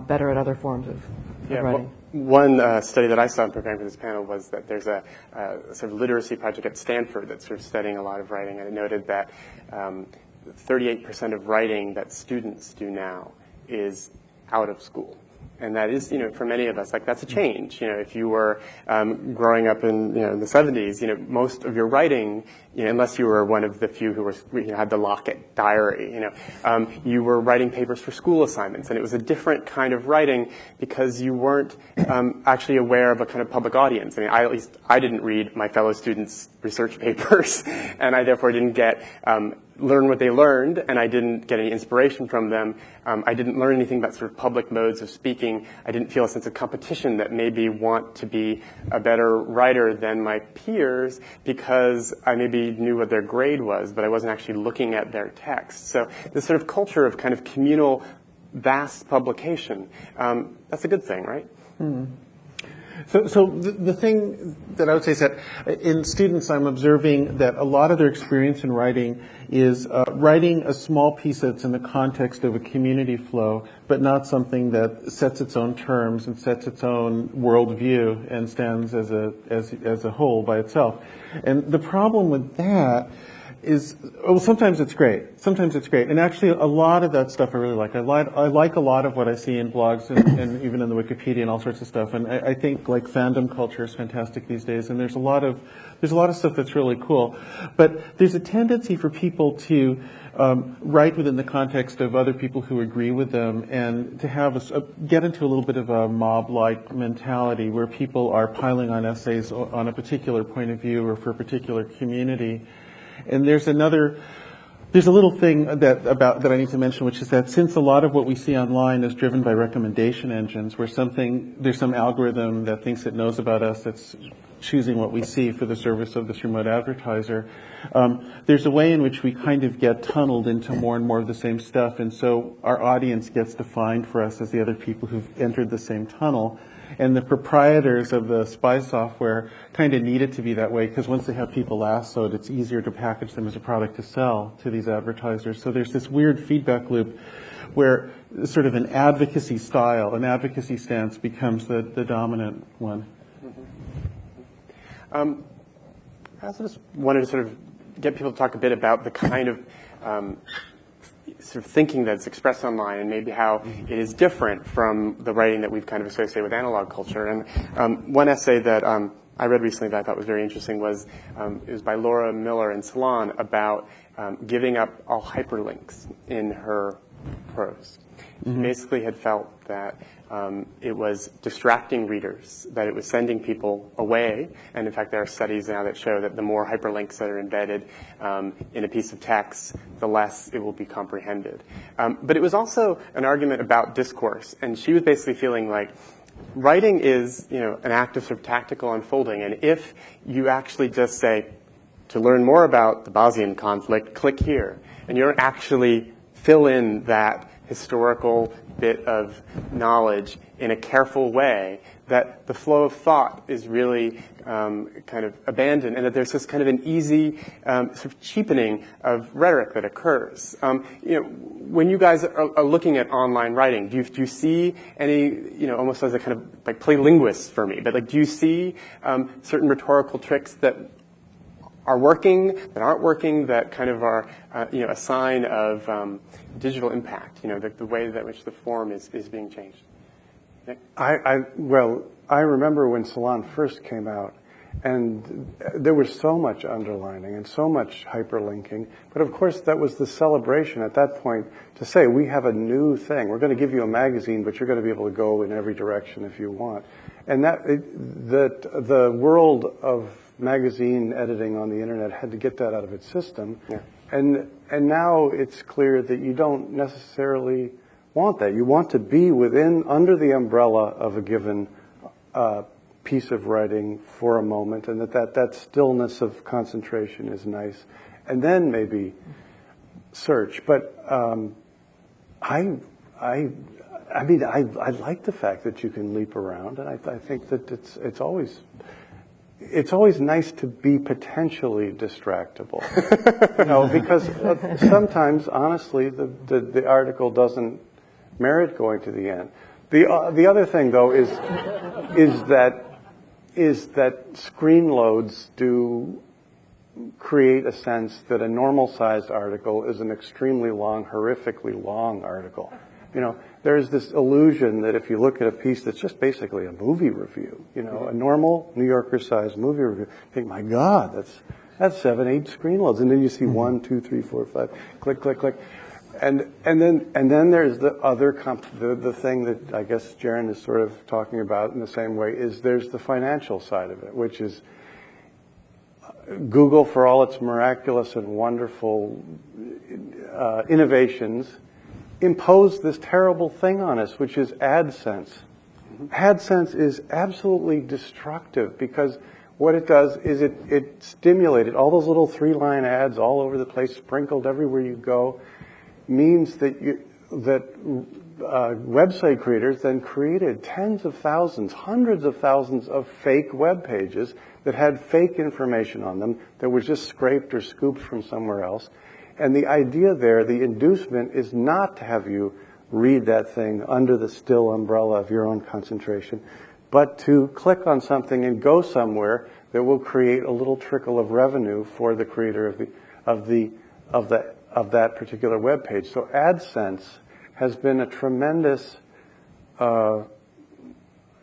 [SPEAKER 3] better at other forms of writing.
[SPEAKER 1] One study that I saw in preparing for this panel was that there's a sort of literacy project at Stanford that's sort of studying a lot of writing, and it noted that 38% of writing that students do now is out of school. And that is, for many of us, that's a change. If you were growing up in, the 70s, most of your writing, unless you were one of the few who had the Lockett diary, you were writing papers for school assignments, and it was a different kind of writing because you weren't actually aware of a kind of public audience. At least I didn't read my fellow students' research papers, and I therefore didn't get learn what they learned, and I didn't get any inspiration from them. I didn't learn anything about sort of public modes of speaking. I didn't feel a sense of competition that maybe want to be a better writer than my peers because I maybe knew what their grade was, but I wasn't actually looking at their text. So this sort of culture of kind of communal, vast publication, that's a good thing, right?
[SPEAKER 5] So the thing that I would say is that in students, I'm observing that a lot of their experience in writing is writing a small piece that's in the context of a community flow, but not something that sets its own terms and sets its own worldview and stands as a whole by itself. And the problem with that sometimes it's great. Sometimes it's great. And actually, a lot of that stuff I really like. I like a lot of what I see in blogs and even in the Wikipedia and all sorts of stuff. And I think like fandom culture is fantastic these days. And there's a lot of stuff that's really cool. But there's a tendency for people to write within the context of other people who agree with them, and to have get into a little bit of a mob-like mentality where people are piling on essays on a particular point of view or for a particular community. And there's a little thing that I need to mention, which is that since a lot of what we see online is driven by recommendation engines, where there's some algorithm that thinks it knows about us that's choosing what we see for the service of this remote advertiser, there's a way in which we kind of get tunneled into more and more of the same stuff, and so our audience gets defined for us as the other people who've entered the same tunnel. And the proprietors of the spy software kind of need it to be that way, because once they have people lassoed, it's easier to package them as a product to sell to these advertisers. So there's this weird feedback loop where sort of an advocacy stance becomes the dominant one.
[SPEAKER 1] I also just wanted to sort of get people to talk a bit about the kind of sort of thinking that's expressed online, and maybe how it is different from the writing that we've kind of associated with analog culture. And one essay that I read recently that I thought was very interesting was it was by Laura Miller in Salon about giving up all hyperlinks in her prose. She basically had felt that it was distracting readers, that it was sending people away. And in fact, there are studies now that show that the more hyperlinks that are embedded in a piece of text, the less it will be comprehended. But it was also an argument about discourse. And she was basically feeling like writing is, an act of sort of tactical unfolding. And if you actually just say, to learn more about the Bosnian conflict, click here, and you don't actually fill in that historical bit of knowledge in a careful way, that the flow of thought is really kind of abandoned, and that there's this kind of an easy sort of cheapening of rhetoric that occurs. When you guys are looking at online writing, do you see any, almost as a kind of like play linguist for me, but like, do you see certain rhetorical tricks that are working, that aren't working, that kind of are, a sign of digital impact, the way that which the form is being changed? Nick?
[SPEAKER 4] I remember when Salon first came out, and there was so much underlining and so much hyperlinking. But of course, that was the celebration at that point to say, we have a new thing. We're going to give you a magazine, but you're going to be able to go in every direction if you want. And the world of magazine editing on the internet had to get that out of its system.
[SPEAKER 1] Yeah.
[SPEAKER 4] And now it's clear that you don't necessarily want that. You want to be under the umbrella of a given piece of writing for a moment, and that stillness of concentration is nice. And then maybe search. But I like the fact that you can leap around, and I think that it's always nice to be potentially distractible, because sometimes, honestly, the article doesn't merit going to the end. The other thing, though, is that screen loads do create a sense that a normal-sized article is an extremely long, horrifically long article. There's this illusion that if you look at a piece that's just basically a movie review, a normal New Yorker-sized movie review, you think, my God, that's 7, 8 screen loads, and then you see 1, 2, 3, 4, 5, click, click, click, and then there's the other the thing that I guess Jaron is sort of talking about in the same way is there's the financial side of it, which is Google, for all its miraculous and wonderful innovations, imposed this terrible thing on us, which is AdSense. AdSense is absolutely destructive because what it does is it stimulated all those little 3-line ads all over the place, sprinkled everywhere you go, means that website creators then created tens of thousands, hundreds of thousands of fake web pages that had fake information on them that was just scraped or scooped from somewhere else. And the idea there, the inducement, is not to have you read that thing under the still umbrella of your own concentration, but to click on something and go somewhere that will create a little trickle of revenue for the creator of that particular web page. So AdSense has been a tremendous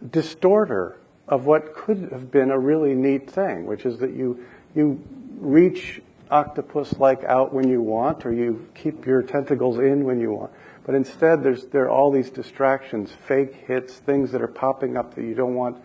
[SPEAKER 4] distorter of what could have been a really neat thing, which is that you reach octopus-like out when you want, or you keep your tentacles in when you want. But instead, there are all these distractions, fake hits, things that are popping up that you don't want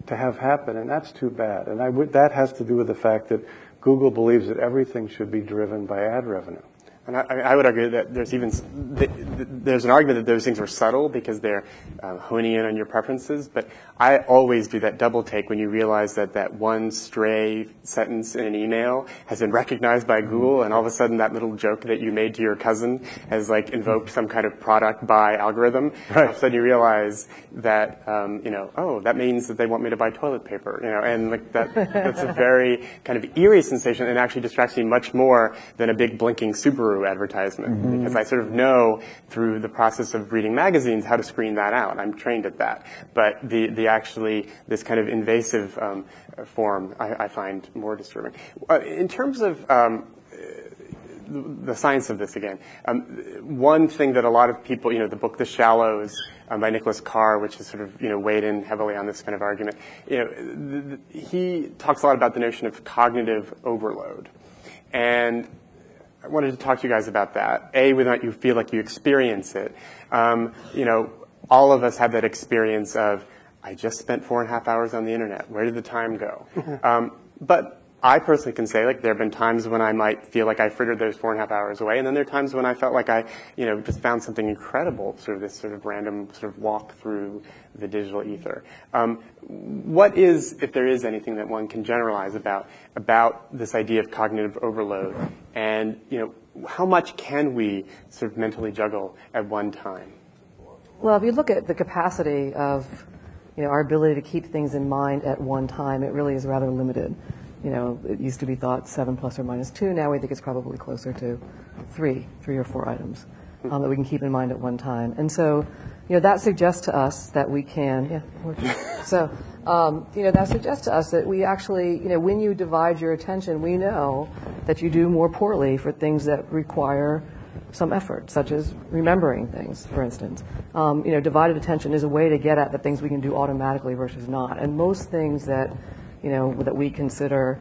[SPEAKER 4] to have happen, and that's too bad. And that has to do with the fact that Google believes that everything should be driven by ad revenue.
[SPEAKER 1] And I would argue that there's an argument that those things are subtle because they're honing in on your preferences. But I always do that double take when you realize that one stray sentence in an email has been recognized by Google, and all of a sudden that little joke that you made to your cousin has invoked some kind of product buy algorithm.
[SPEAKER 4] Right.
[SPEAKER 1] All of a sudden you realize that that means that they want me to buy toilet paper. And that's a very kind of eerie sensation, and actually distracts me much more than a big blinking Subaru advertisement, because I sort of know through the process of reading magazines how to screen that out. I'm trained at that. But the actually this kind of invasive form I find more disturbing. In terms of the science of this again, one thing that a lot of people, the book The Shallows by Nicholas Carr, which is sort of weighed in heavily on this kind of argument, he talks a lot about the notion of cognitive overload. And I wanted to talk to you guys about that. A, whether or not you feel like you experience it. All of us have that experience of, I just spent 4.5 hours on the internet. Where did the time go? But I personally can say, there have been times when I might feel like I frittered those 4.5 hours away, and then there are times when I felt like I, just found something incredible, this sort of random walk through the digital ether. What is, if there is anything that one can generalize about this idea of cognitive overload, and how much can we sort of mentally juggle at one time?
[SPEAKER 3] Well, if you look at the capacity of our ability to keep things in mind at one time, it really is rather limited. It used to be thought 7 plus or minus 2. Now we think it's probably closer to 3 or 4 items that we can keep in mind at one time. And so, that suggests to us that we can, that suggests to us that we actually, when you divide your attention, we know that you do more poorly for things that require some effort, such as remembering things, for instance. Divided attention is a way to get at the things we can do automatically versus not. And most things that that we consider,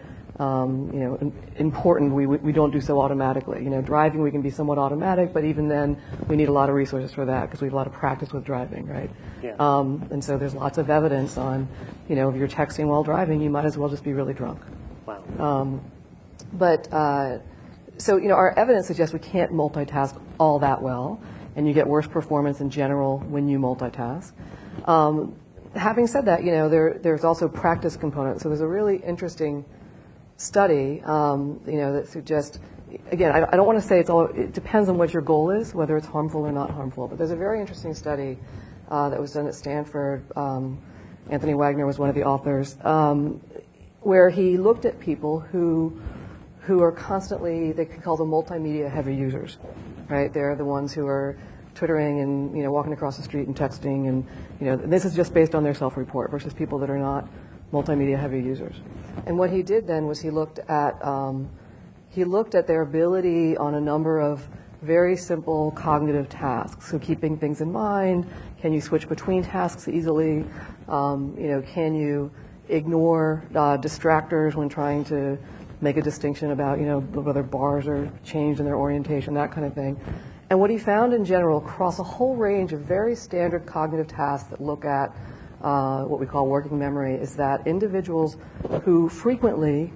[SPEAKER 3] important, we don't do so automatically. Driving, we can be somewhat automatic, but even then, we need a lot of resources for that because we have a lot of practice with driving, right?
[SPEAKER 1] Yeah.
[SPEAKER 3] And so there's lots of evidence on, if you're texting while driving, you might as well just be really drunk.
[SPEAKER 1] Wow.
[SPEAKER 3] So our evidence suggests we can't multitask all that well, and you get worse performance in general when you multitask. Having said that, there's also practice components. So there's a really interesting study, that suggests, again, I don't want to say it depends on what your goal is, whether it's harmful or not harmful, but there's a very interesting study that was done at Stanford. Anthony Wagner was one of the authors, where he looked at people who are constantly, they can call them multimedia heavy users, right? They're the ones who are Twittering and walking across the street and texting, and this is just based on their self-report versus people that are not multimedia heavy users. And what he did then was he looked at their ability on a number of very simple cognitive tasks. So keeping things in mind, can you switch between tasks easily? Can you ignore distractors when trying to make a distinction about whether bars are changed in their orientation, that kind of thing. And what he found in general across a whole range of very standard cognitive tasks that look at what we call working memory is that individuals who frequently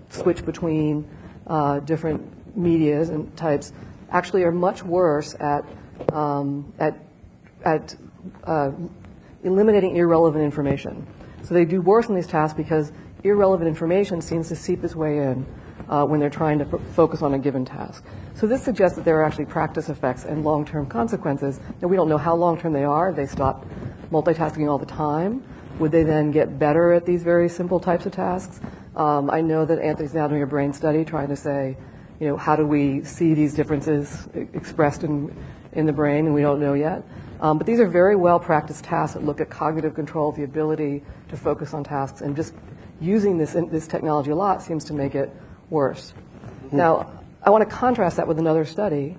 [SPEAKER 3] switch between different medias and types actually are much worse at eliminating irrelevant information. So they do worse in these tasks because irrelevant information seems to seep its way in when they're trying to focus on a given task. So this suggests that there are actually practice effects and long-term consequences. Now, we don't know how long-term they are. If they stop multitasking all the time, would they then get better at these very simple types of tasks? I know that Anthony's now doing a brain study trying to say, how do we see these differences expressed in the brain, and we don't know yet. But these are very well-practiced tasks that look at cognitive control, the ability to focus on tasks, and just using this technology a lot seems to make it worse. Now, I want to contrast that with another study,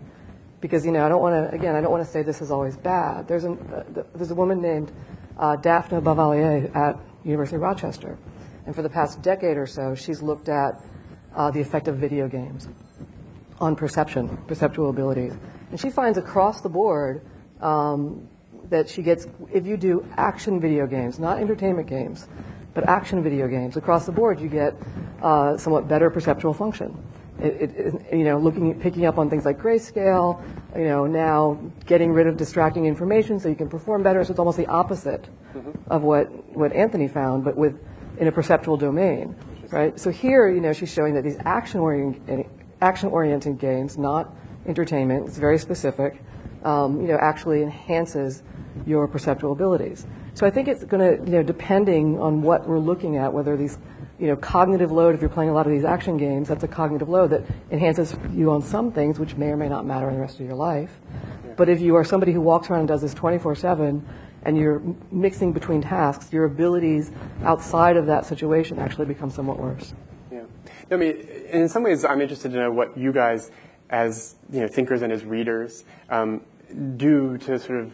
[SPEAKER 3] because I don't want to say this is always bad. There's a woman named Daphne Bavelier at University of Rochester, and for the past decade or so, she's looked at the effect of video games on perceptual abilities, and she finds across the board that she gets, if you do action video games, not entertainment games, but action video games, across the board you get somewhat better perceptual function. Picking up on things like grayscale, now getting rid of distracting information so you can perform better. So it's almost the opposite of what Anthony found, but in a perceptual domain, right? So here, she's showing that these action-oriented games, not entertainment, it's very specific, actually enhances your perceptual abilities. So I think it's going to, depending on what we're looking at, whether these, cognitive load, if you're playing a lot of these action games, that's a cognitive load that enhances you on some things, which may or may not matter in the rest of your life. But if you are somebody who walks around and does this 24/7, and you're mixing between tasks, your abilities outside of that situation actually become somewhat worse.
[SPEAKER 1] Yeah. I mean, in some ways, I'm interested to know what you guys, as thinkers and as readers, do to sort of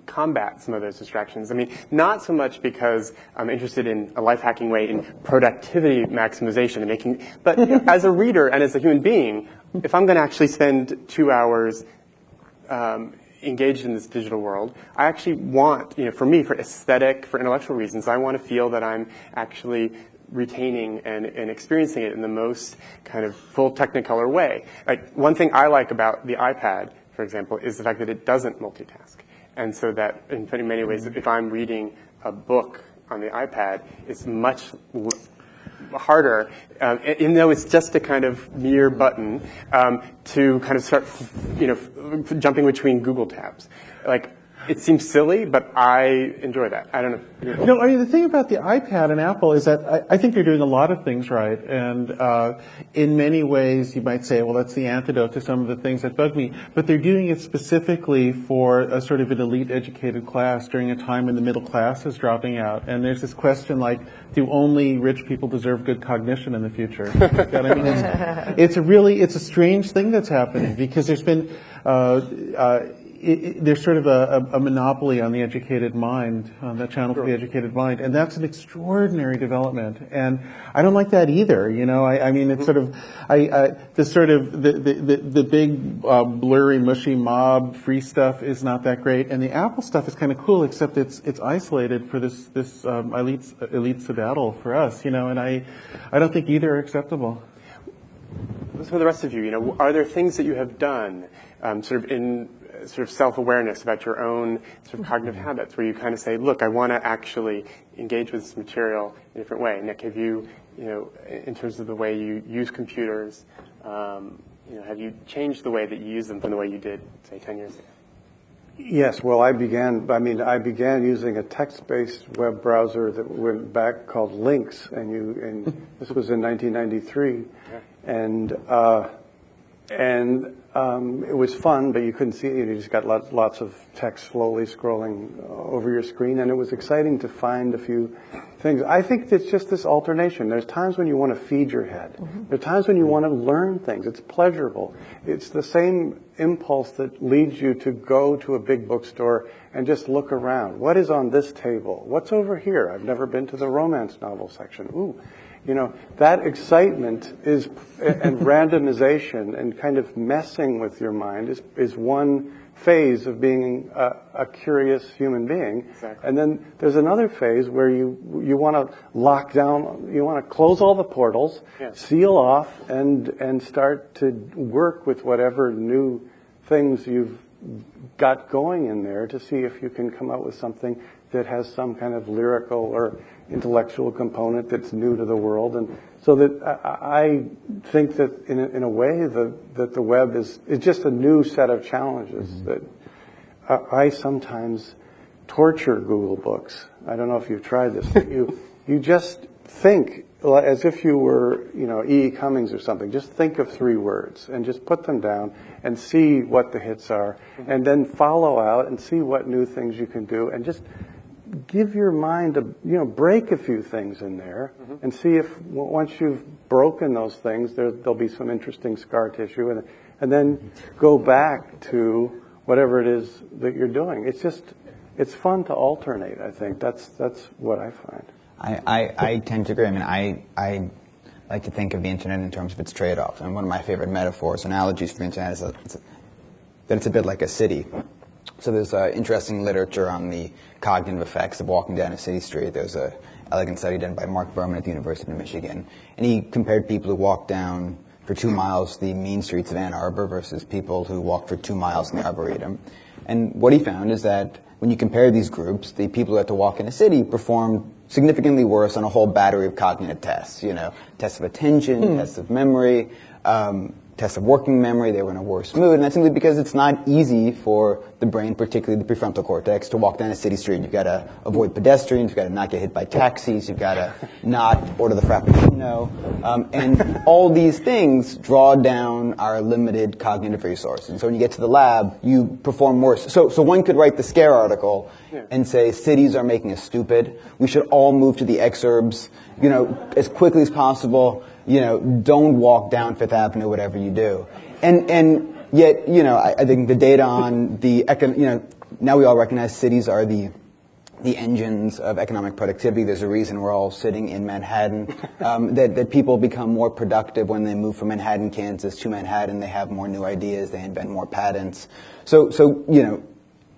[SPEAKER 1] combat some of those distractions. I mean, not so much because I'm interested in a life hacking way in productivity maximization and but as a reader and as a human being, if I'm going to actually spend 2 hours engaged in this digital world, I actually want, for me, for aesthetic, for intellectual reasons, I want to feel that I'm actually retaining and experiencing it in the most kind of full Technicolor way. Like, one thing I like about the iPad, for example, is the fact that it doesn't multitask. And so that, in many ways, if I'm reading a book on the iPad, it's much harder, even though it's just a kind of mere button, to kind of start, jumping between Google tabs. Like, it seems silly, but I enjoy that. I don't know.
[SPEAKER 5] No, I mean, the thing about the iPad and Apple is that I think they're doing a lot of things right. And in many ways, you might say, well, that's the antidote to some of the things that bug me. But they're doing it specifically for a sort of an elite educated class during a time when the middle class is dropping out. And there's this question like, do only rich people deserve good cognition in the future? I mean, it's a strange thing that's happening, because there's been there's sort of a monopoly on the educated mind, on that channel for the educated mind, and that's an extraordinary development. And I don't like that either. I mean, it's sort of the big blurry, mushy mob free stuff is not that great, and the Apple stuff is kind of cool, except it's isolated for this elite skedaddle for us. And I don't think either are acceptable.
[SPEAKER 1] So for the rest of you, are there things that you have done, sort of self-awareness about your own sort of cognitive habits, where you kind of say, look, I want to actually engage with this material in a different way? Nick, have you, in terms of the way you use computers, have you changed the way that you use them from the way you did, say, 10 years ago?
[SPEAKER 4] Yes, well, I began using a text-based web browser that went back called Lynx, and this was in 1993, and it was fun, but you couldn't see it. You just got lots of text slowly scrolling over your screen, and it was exciting to find a few things. I think it's just this alternation. There's times when you want to feed your head. There are times when you want to learn things. It's pleasurable. It's the same impulse that leads you to go to a big bookstore and just look around. What is on this table? What's over here? I've never been to the romance novel section. Ooh. That excitement and randomization and kind of messing with your mind is one phase of being a curious human being.
[SPEAKER 1] Exactly.
[SPEAKER 4] And then there's another phase where you want to lock down, you want to close all the portals, seal off, and start to work with whatever new things you've got going in there to see if you can come up with something that has some kind of lyrical or intellectual component that's new to the world. And so that I think that in a way that the web is just a new set of challenges that I sometimes torture Google Books. I don't know if you've tried this. You just think as if you were, E. Cummings or something. Just think of 3 words and just put them down and see what the hits are, and then follow out and see what new things you can do, and just give your mind break a few things in there, and see if once you've broken those things, there'll be some interesting scar tissue, and then go back to whatever it is that you're doing. It's fun to alternate. I think that's what I find.
[SPEAKER 2] I tend to agree. I mean, I like to think of the internet in terms of its trade-offs, and one of my favorite metaphors, analogies for the internet is that it's a bit like a city. So there's interesting literature on the cognitive effects of walking down a city street. There's an elegant study done by Mark Berman at the University of Michigan, and he compared people who walk down for 2 miles the mean streets of Ann Arbor versus people who walk for 2 miles in the Arboretum. And what he found is that when you compare these groups, the people who had to walk in a city performed significantly worse on a whole battery of cognitive tests. Tests of attention, tests of memory, tests of working memory. They were in a worse mood, and that's simply because it's not easy for the brain, particularly the prefrontal cortex, to walk down a city street. You've got to avoid pedestrians, you've got to not get hit by taxis, you've got to not order the Frappuccino, and all these things draw down our limited cognitive resources. And so when you get to the lab, you perform worse. So one could write the scare article and say, cities are making us stupid. We should all move to the exurbs, as quickly as possible. Don't walk down Fifth Avenue, whatever you do. And yet, I think the data on now we all recognize cities are the engines of economic productivity. There's a reason we're all sitting in Manhattan, that people become more productive when they move from Manhattan, Kansas to Manhattan. They have more new ideas. They invent more patents. So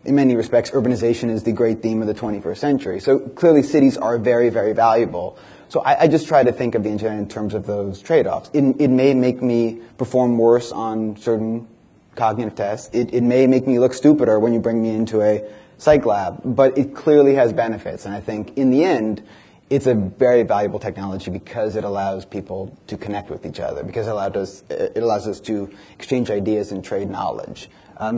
[SPEAKER 2] in many respects, urbanization is the great theme of the 21st century. So clearly cities are very, very valuable. So I just try to think of the internet in terms of those trade-offs. It may make me perform worse on certain cognitive tests. It may make me look stupider when you bring me into a psych lab, but it clearly has benefits. And I think in the end, it's a very valuable technology because it allows people to connect with each other, because it allows us to exchange ideas and trade knowledge.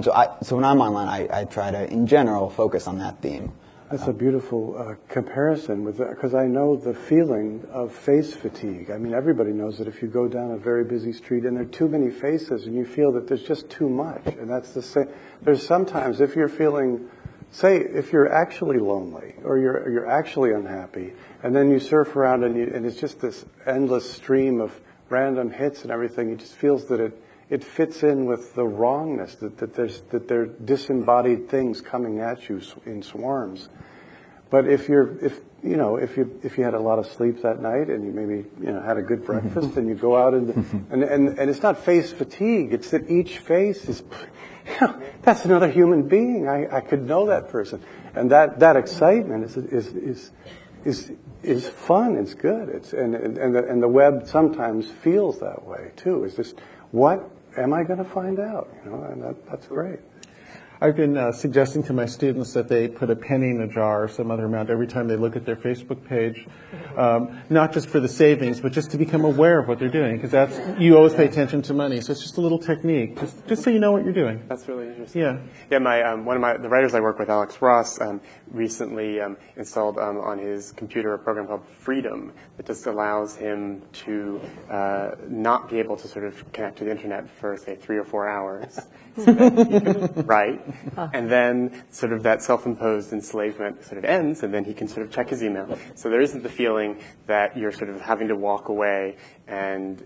[SPEAKER 2] So when I'm online, I try to, in general, focus on that theme.
[SPEAKER 4] That's a beautiful comparison because I know the feeling of face fatigue. I mean, everybody knows that if you go down a very busy street and there are too many faces and you feel that there's just too much, and that's the same. There's sometimes if you're feeling, say, if you're actually lonely or you're actually unhappy, and then you surf around and it's just this endless stream of random hits and everything. It just feels that it fits in with the wrongness that there are disembodied things coming at you in swarms. But if you had a lot of sleep that night and you maybe had a good breakfast and you go out and it's not face fatigue. It's that each face is that's another human being. I could know that person, and that excitement is fun. It's good. And the web sometimes feels that way too. It's just, what am I going to find out? And that's great.
[SPEAKER 5] I've been suggesting to my students that they put a penny in a jar or some other amount every time they look at their Facebook page, not just for the savings, but just to become aware of what they're doing, because you always pay attention to money. So it's just a little technique, just so you know what you're doing.
[SPEAKER 1] That's really interesting.
[SPEAKER 5] Yeah.
[SPEAKER 1] Yeah. One of the writers I work with, Alex Ross, recently installed on his computer a program called Freedom that just allows him to not be able to sort of connect to the internet for, say, 3 or 4 hours, so that he can write. And then sort of that self-imposed enslavement sort of ends, and then he can sort of check his email. So there isn't the feeling that you're sort of having to walk away, and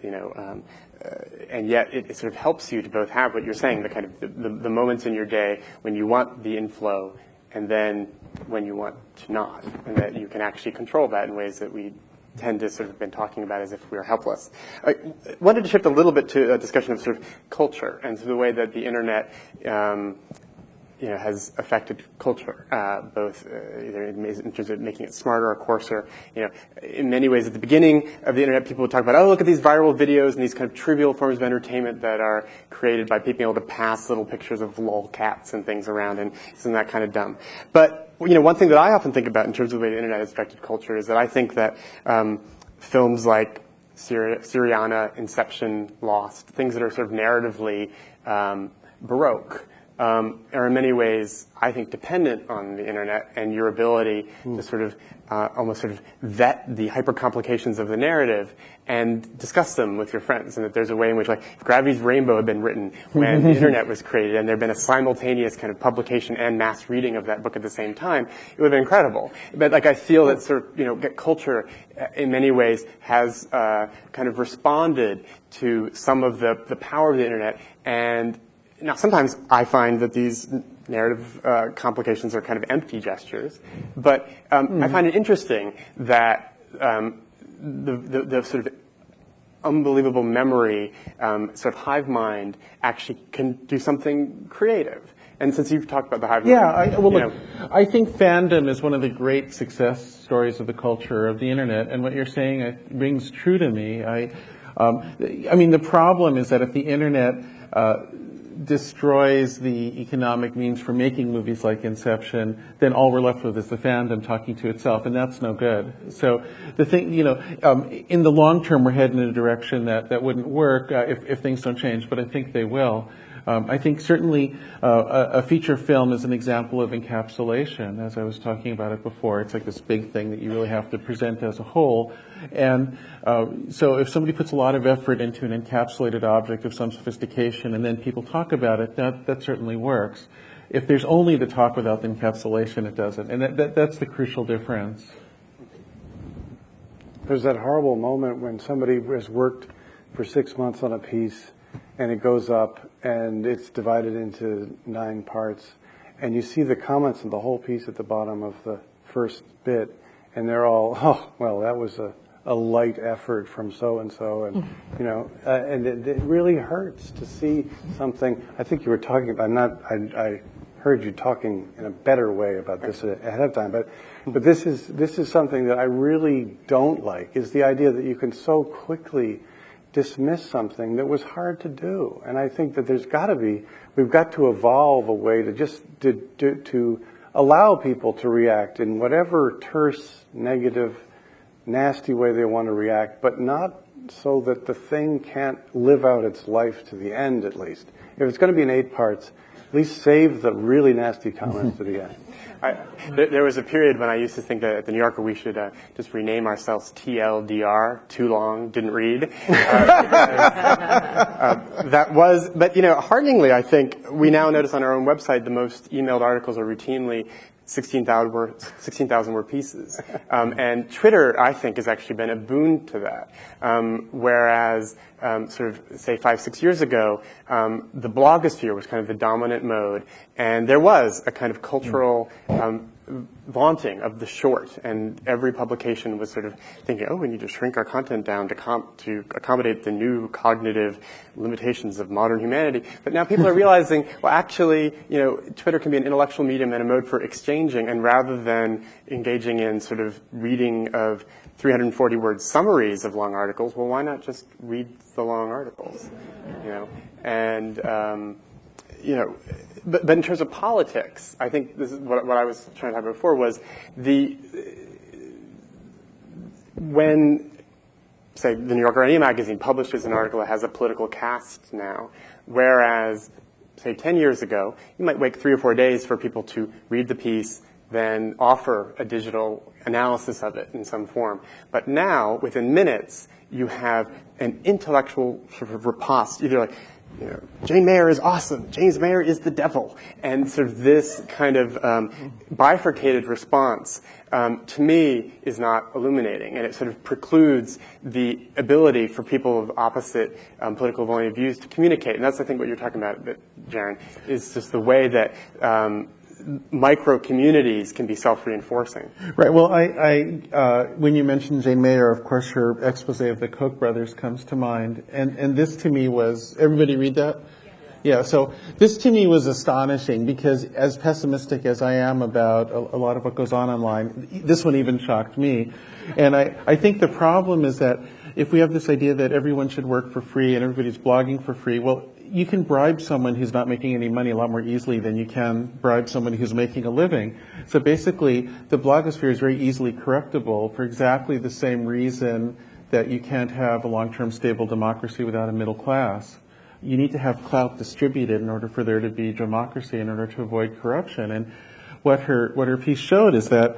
[SPEAKER 1] and yet it sort of helps you to both have what you're saying, the kind of the moments in your day when you want the inflow, and then when you want to not, and that you can actually control that in ways that we tend to sort of been talking about as if we are helpless. I wanted to shift a little bit to a discussion of sort of culture and the way that the internet has affected culture, both either in terms of making it smarter or coarser. In many ways, at the beginning of the internet, people would talk about, oh, look at these viral videos and these kind of trivial forms of entertainment that are created by people being able to pass little pictures of lolcats and things around, and isn't that kind of dumb? But one thing that I often think about in terms of the way the internet has affected culture is that I think that films like Syriana, Inception, Lost, things that are sort of narratively baroque, are in many ways, I think, dependent on the internet and your ability to sort of almost sort of vet the hyper-complications of the narrative and discuss them with your friends. And that there's a way in which, like, if Gravity's Rainbow had been written when the internet was created and there had been a simultaneous kind of publication and mass reading of that book at the same time, it would have been incredible. But, like, I feel that sort of, culture in many ways has kind of responded to some of the power of the internet. And now sometimes I find that these narrative complications are kind of empty gestures, but I find it interesting that the sort of unbelievable memory, sort of hive mind, actually can do something creative. And since you've talked about the hive mind,
[SPEAKER 5] I think fandom is one of the great success stories of the culture of the internet, and what you're saying rings true to me. I mean, the problem is that if the internet destroys the economic means for making movies like Inception, then all we're left with is the fandom talking to itself, and that's no good. So the thing, in the long term, we're heading in a direction that wouldn't work if things don't change, but I think they will. I think certainly a feature film is an example of encapsulation, as I was talking about it before. It's like this big thing that you really have to present as a whole. And so if somebody puts a lot of effort into an encapsulated object of some sophistication and then people talk about it, that certainly works. If there's only the talk without the encapsulation, it doesn't. And that's the crucial difference.
[SPEAKER 4] There's that horrible moment when somebody has worked for 6 months on a piece and it goes up and it's divided into 9 parts, and you see the comments of the whole piece at the bottom of the first bit, and they're all, oh, well, that was a light effort from so-and-so, and, and it really hurts to see something. I think you were talking about, I heard you talking in a better way about this ahead of time, but this is something that I really don't like, is the idea that you can so quickly dismiss something that was hard to do. And I think that we've got to evolve a way to just to allow people to react in whatever terse, negative, nasty way they want to react, but not so that the thing can't live out its life to the end, at least. If it's going to be in 8 parts, at least save the really nasty comments to the end.
[SPEAKER 1] There was a period when I used to think that at the New Yorker we should just rename ourselves TLDR, too long, didn't read. That was, but hearteningly, I think we now notice on our own website the most emailed articles are routinely 16,000 word pieces. And Twitter, I think, has actually been a boon to that. Whereas, sort of, say, 5-6 years ago, the blogosphere was kind of the dominant mode, and there was a kind of cultural vaunting of the short, and every publication was sort of thinking, oh, we need to shrink our content down to accommodate the new cognitive limitations of modern humanity. But now people are realizing, well, actually, Twitter can be an intellectual medium and a mode for exchanging, and rather than engaging in sort of reading of 340-word summaries of long articles, well, why not just read the long articles? But in terms of politics, I think this is what I was trying to talk about before was when, say, the New Yorker or any magazine publishes an article that has a political cast now, whereas, say, 10 years ago, you might wait 3 or 4 days for people to read the piece, then offer a digital analysis of it in some form. But now, within minutes, you have an intellectual sort of riposte, either like, Jane Mayer is awesome, James Mayer is the devil. And sort of this kind of bifurcated response, to me, is not illuminating. And it sort of precludes the ability for people of opposite political point of views to communicate. And that's, I think, what you're talking about, Jaron, is just the way that micro communities can be self-reinforcing.
[SPEAKER 5] Right. Well, when you mentioned Jane Mayer, of course, her expose of the Koch brothers comes to mind, and this to me was, everybody read that? Yeah. So this to me was astonishing because, as pessimistic as I am about a lot of what goes on online, this one even shocked me, and I think the problem is that if we have this idea that everyone should work for free and everybody's blogging for free, well, you can bribe someone who's not making any money a lot more easily than you can bribe someone who's making a living. So basically, the blogosphere is very easily corruptible for exactly the same reason that you can't have a long-term stable democracy without a middle class. you need to have clout distributed in order for there to be democracy, in order to avoid corruption. And what her piece showed is that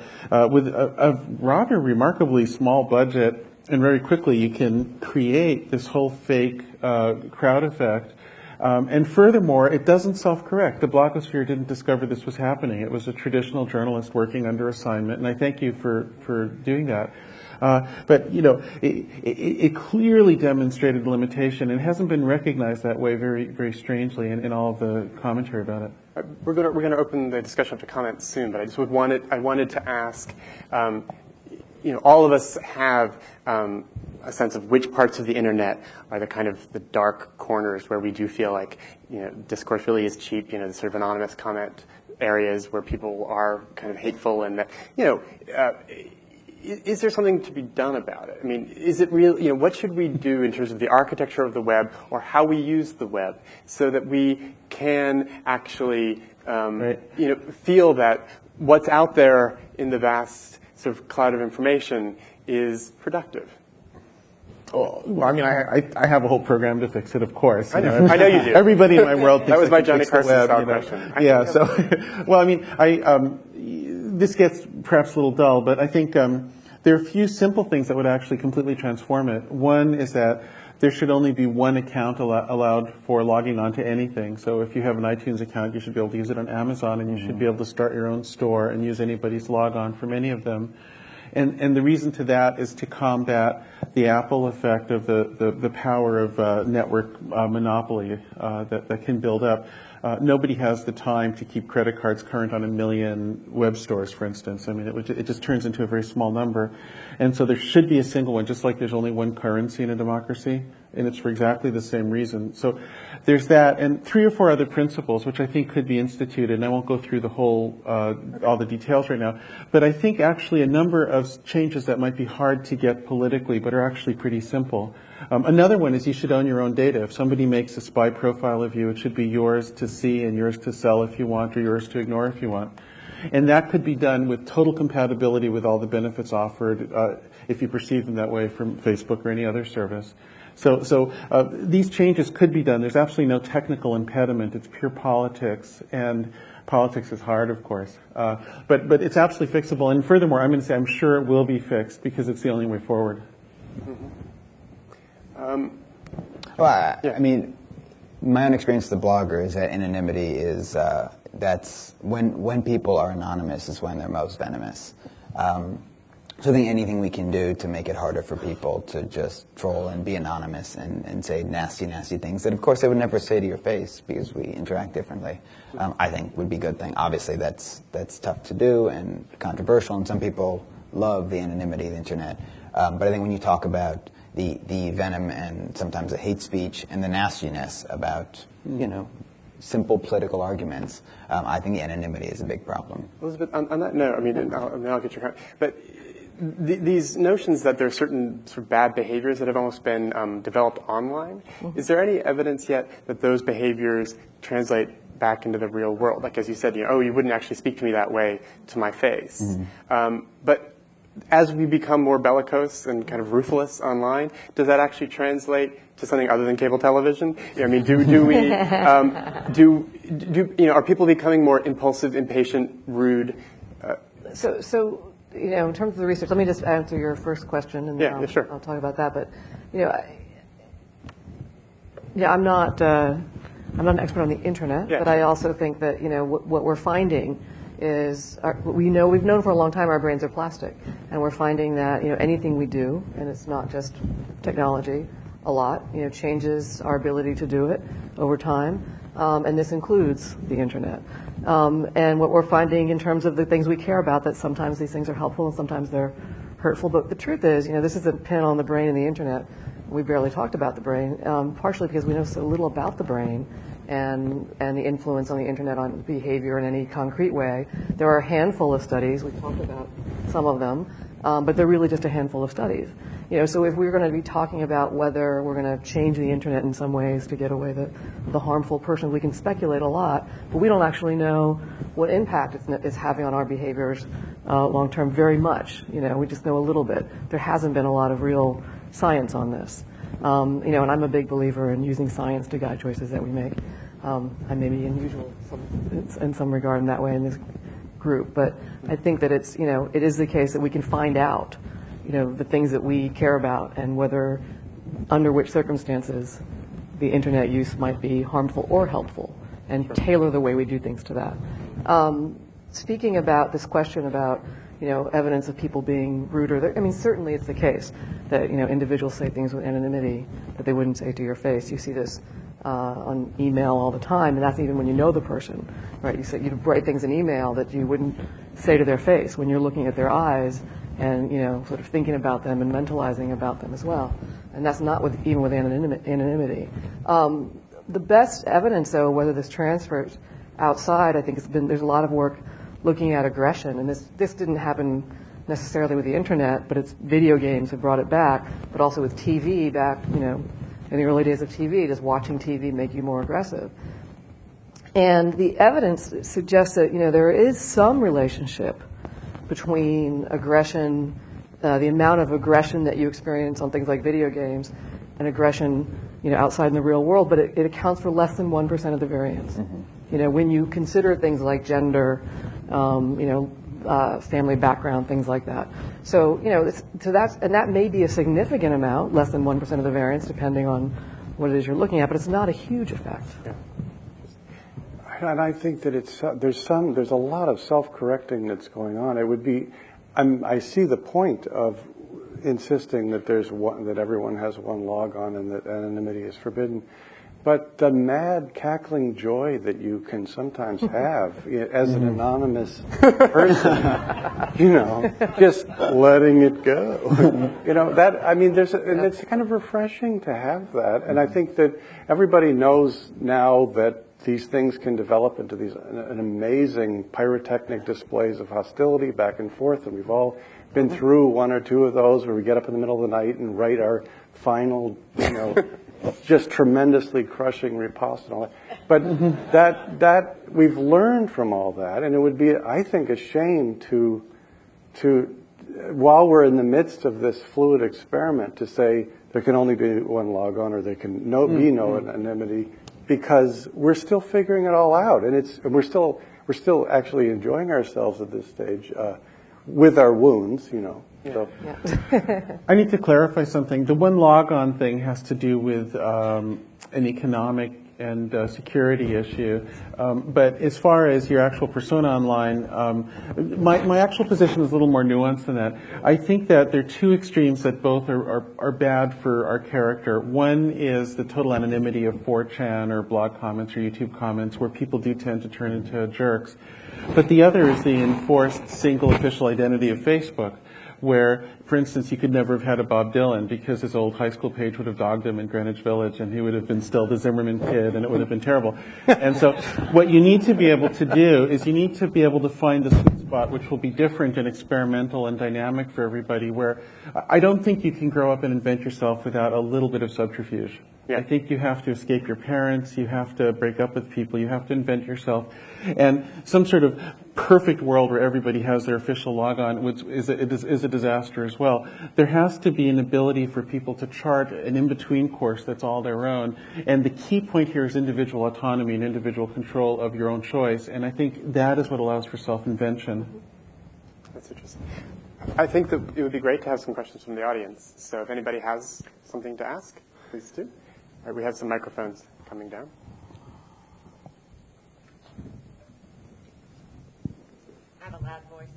[SPEAKER 5] with a rather remarkably small budget, and very quickly you can create this whole fake crowd effect. And furthermore, it doesn't self-correct. The blogosphere didn't discover this was happening. It was a traditional journalist working under assignment, and I thank you for doing that. But, you know, it clearly demonstrated limitation, and hasn't been recognized that way very, very strangely in all of the commentary about it.
[SPEAKER 1] We're going to open the discussion up to comments soon, but I wanted to ask, you know, all of us have a sense of which parts of the internet are the kind of the dark corners where we do feel like, you know, discourse really is cheap, you know, the sort of anonymous comment areas where people are kind of hateful, and that, you know, is there something to be done about it? I mean, is it real, you know, what should we do in terms of the architecture of the web or how we use the web so that we can actually,
[SPEAKER 5] Right.
[SPEAKER 1] you know, feel that what's out there in the vast sort of cloud of information is productive?
[SPEAKER 5] Oh, well, I mean, I have a whole program to fix it, of course.
[SPEAKER 1] I know you do.
[SPEAKER 5] Everybody in my world thinks
[SPEAKER 1] That was
[SPEAKER 5] they
[SPEAKER 1] my
[SPEAKER 5] can
[SPEAKER 1] Johnny
[SPEAKER 5] fix the
[SPEAKER 1] Carson
[SPEAKER 5] web,
[SPEAKER 1] style
[SPEAKER 5] you know.
[SPEAKER 1] question.
[SPEAKER 5] Yeah, so, well, I mean, this gets perhaps a little dull, but I think there are a few simple things that would actually completely transform it. One is that there should only be one account allowed for logging onto anything. So if you have an iTunes account, you should be able to use it on Amazon, and you should be able to start your own store and use anybody's logon from any of them. And the reason to that is to combat the Apple effect of the power of network monopoly that can build up. Nobody has the time to keep credit cards current on 1 million web stores, for instance. I mean, it just turns into a very small number. And so there should be a single one, just like there's only one currency in a democracy, and it's for exactly the same reason. So there's that, and 3 or 4 other principles, which I think could be instituted, and I won't go through the whole, all the details right now, but I think actually a number of changes that might be hard to get politically, but are actually pretty simple. Another one is you should own your own data. If somebody makes a spy profile of you, it should be yours to see and yours to sell if you want, or yours to ignore if you want. And that could be done with total compatibility with all the benefits offered, if you perceive them that way, from Facebook or any other service. So these changes could be done. There's absolutely no technical impediment. It's pure politics, and politics is hard, of course. But it's absolutely fixable. And furthermore, I'm going to say I'm sure it will be fixed because it's the only way forward.
[SPEAKER 2] Well, I mean, my own experience with the blogger is that anonymity is that's when people are anonymous is when they're most venomous. So I think anything we can do to make it harder for people to just troll and be anonymous and say nasty, nasty things that, of course, they would never say to your face because we interact differently, I think would be a good thing. Obviously, that's tough to do and controversial, and some people love the anonymity of the internet. But I think when you talk about the venom and sometimes the hate speech and the nastiness about, you know, simple political arguments, I think the anonymity is a big problem.
[SPEAKER 1] Elizabeth, on that note, I mean, I'll get your comment, but these notions that there are certain sort of bad behaviors that have almost been developed online, is there any evidence yet that those behaviors translate back into the real world? Like, as you said, you know, oh, you wouldn't actually speak to me that way to my face. But as we become more bellicose and kind of ruthless online, does that actually translate to something other than cable television? I mean, do we, you know, are people becoming more impulsive, impatient, rude?
[SPEAKER 3] So, you know, in terms of the research, let me just answer your first question, and then
[SPEAKER 1] sure.
[SPEAKER 3] I'll talk about that. But, you know, I'm not an expert on the internet, but I also think that, you know, what we're finding is we've known for a long time our brains are plastic, and we're finding that, you know, anything we do, and it's not just technology, a lot, you know, changes our ability to do it over time, and this includes the internet. And what we're finding in terms of the things we care about, that sometimes these things are helpful and sometimes they're hurtful. But the truth is, you know, this is a pin on the brain and the internet. We barely talked about the brain, partially because we know so little about the brain and the influence on the internet on behavior in any concrete way. There are a handful of studies. We talked about some of them, but they're really just a handful of studies. You know, so if we're going to be talking about whether we're going to change the internet in some ways to get away the harmful person, we can speculate a lot, but we don't actually know what impact it's having on our behaviors long term very much. You know, we just know a little bit. There hasn't been a lot of real science on this. You know, and I'm a big believer in using science to guide choices that we make. I may be unusual in some regard in that way in this group, but I think that it's, you know, it is the case that we can find out, you know, the things that we care about and whether, under which circumstances, the internet use might be harmful or helpful, and tailor the way we do things to that. Speaking about this question about, you know, evidence of people being rude, or I mean, certainly it's the case that, you know, individuals say things with anonymity that they wouldn't say to your face. You see this on email all the time, and that's even when you know the person, right? You write things in email that you wouldn't say to their face when you're looking at their eyes and, you know, sort of thinking about them and mentalizing about them as well. And that's not even with anonymity. The best evidence, though, whether this transfers outside, I think there's a lot of work looking at aggression, and this didn't happen necessarily with the internet, but it's video games have brought it back, but also with TV back, you know, in the early days of TV, does watching TV make you more aggressive? And the evidence suggests that, you know, there is some relationship between aggression, the amount of aggression that you experience on things like video games, and aggression, you know, outside in the real world, but it accounts for less than 1% of the variance. Mm-hmm. You know, when you consider things like gender, you know, family background, things like that. So, you know, that may be a significant amount, less than 1% of the variance, depending on what it is you're looking at, but it's not a huge effect.
[SPEAKER 4] Yeah. And I think that there's a lot of self-correcting that's going on. It would be, I see the point of insisting that that everyone has one logon and that anonymity is forbidden. But the mad cackling joy that you can sometimes have as an anonymous person, you know, just letting it go, you know, that, I mean, and it's kind of refreshing to have that. And I think that everybody knows now that these things can develop into an amazing pyrotechnic displays of hostility back and forth. And we've all been through one or two of those where we get up in the middle of the night and write our final, you know, just tremendously crushing riposte and all that. But that we've learned from all that, and it would be, I think, a shame to while we're in the midst of this fluid experiment, to say there can only be one logon or there can be no anonymity, because we're still figuring it all out, and we're still actually enjoying ourselves at this stage with our wounds, you know.
[SPEAKER 3] Yeah.
[SPEAKER 4] So.
[SPEAKER 3] Yeah.
[SPEAKER 5] I need to clarify something. The one logon thing has to do with an economic and security issue. But as far as your actual persona online, my actual position is a little more nuanced than that. I think that there are two extremes that both are bad for our character. One is the total anonymity of 4chan or blog comments or YouTube comments, where people do tend to turn into jerks. But the other is the enforced single official identity of Facebook, where, for instance, you could never have had a Bob Dylan because his old high school page would have dogged him in Greenwich Village, and he would have been still the Zimmerman kid, and it would have been terrible. And so what you need to be able to do is you need to be able to find the sweet spot, which will be different and experimental and dynamic for everybody, where I don't think you can grow up and invent yourself without a little bit of subterfuge. Yeah. I think you have to escape your parents, you have to break up with people, you have to invent yourself. And some sort of perfect world where everybody has their official logon is a disaster as well. There has to be an ability for people to chart an in-between course that's all their own. And the key point here is individual autonomy and individual control of your own choice. And I think that is what allows for self-invention.
[SPEAKER 1] That's interesting. I think that it would be great to have some questions from the audience. So if anybody has something to ask, please do. All right, we have some microphones coming down.
[SPEAKER 6] I have a loud voice.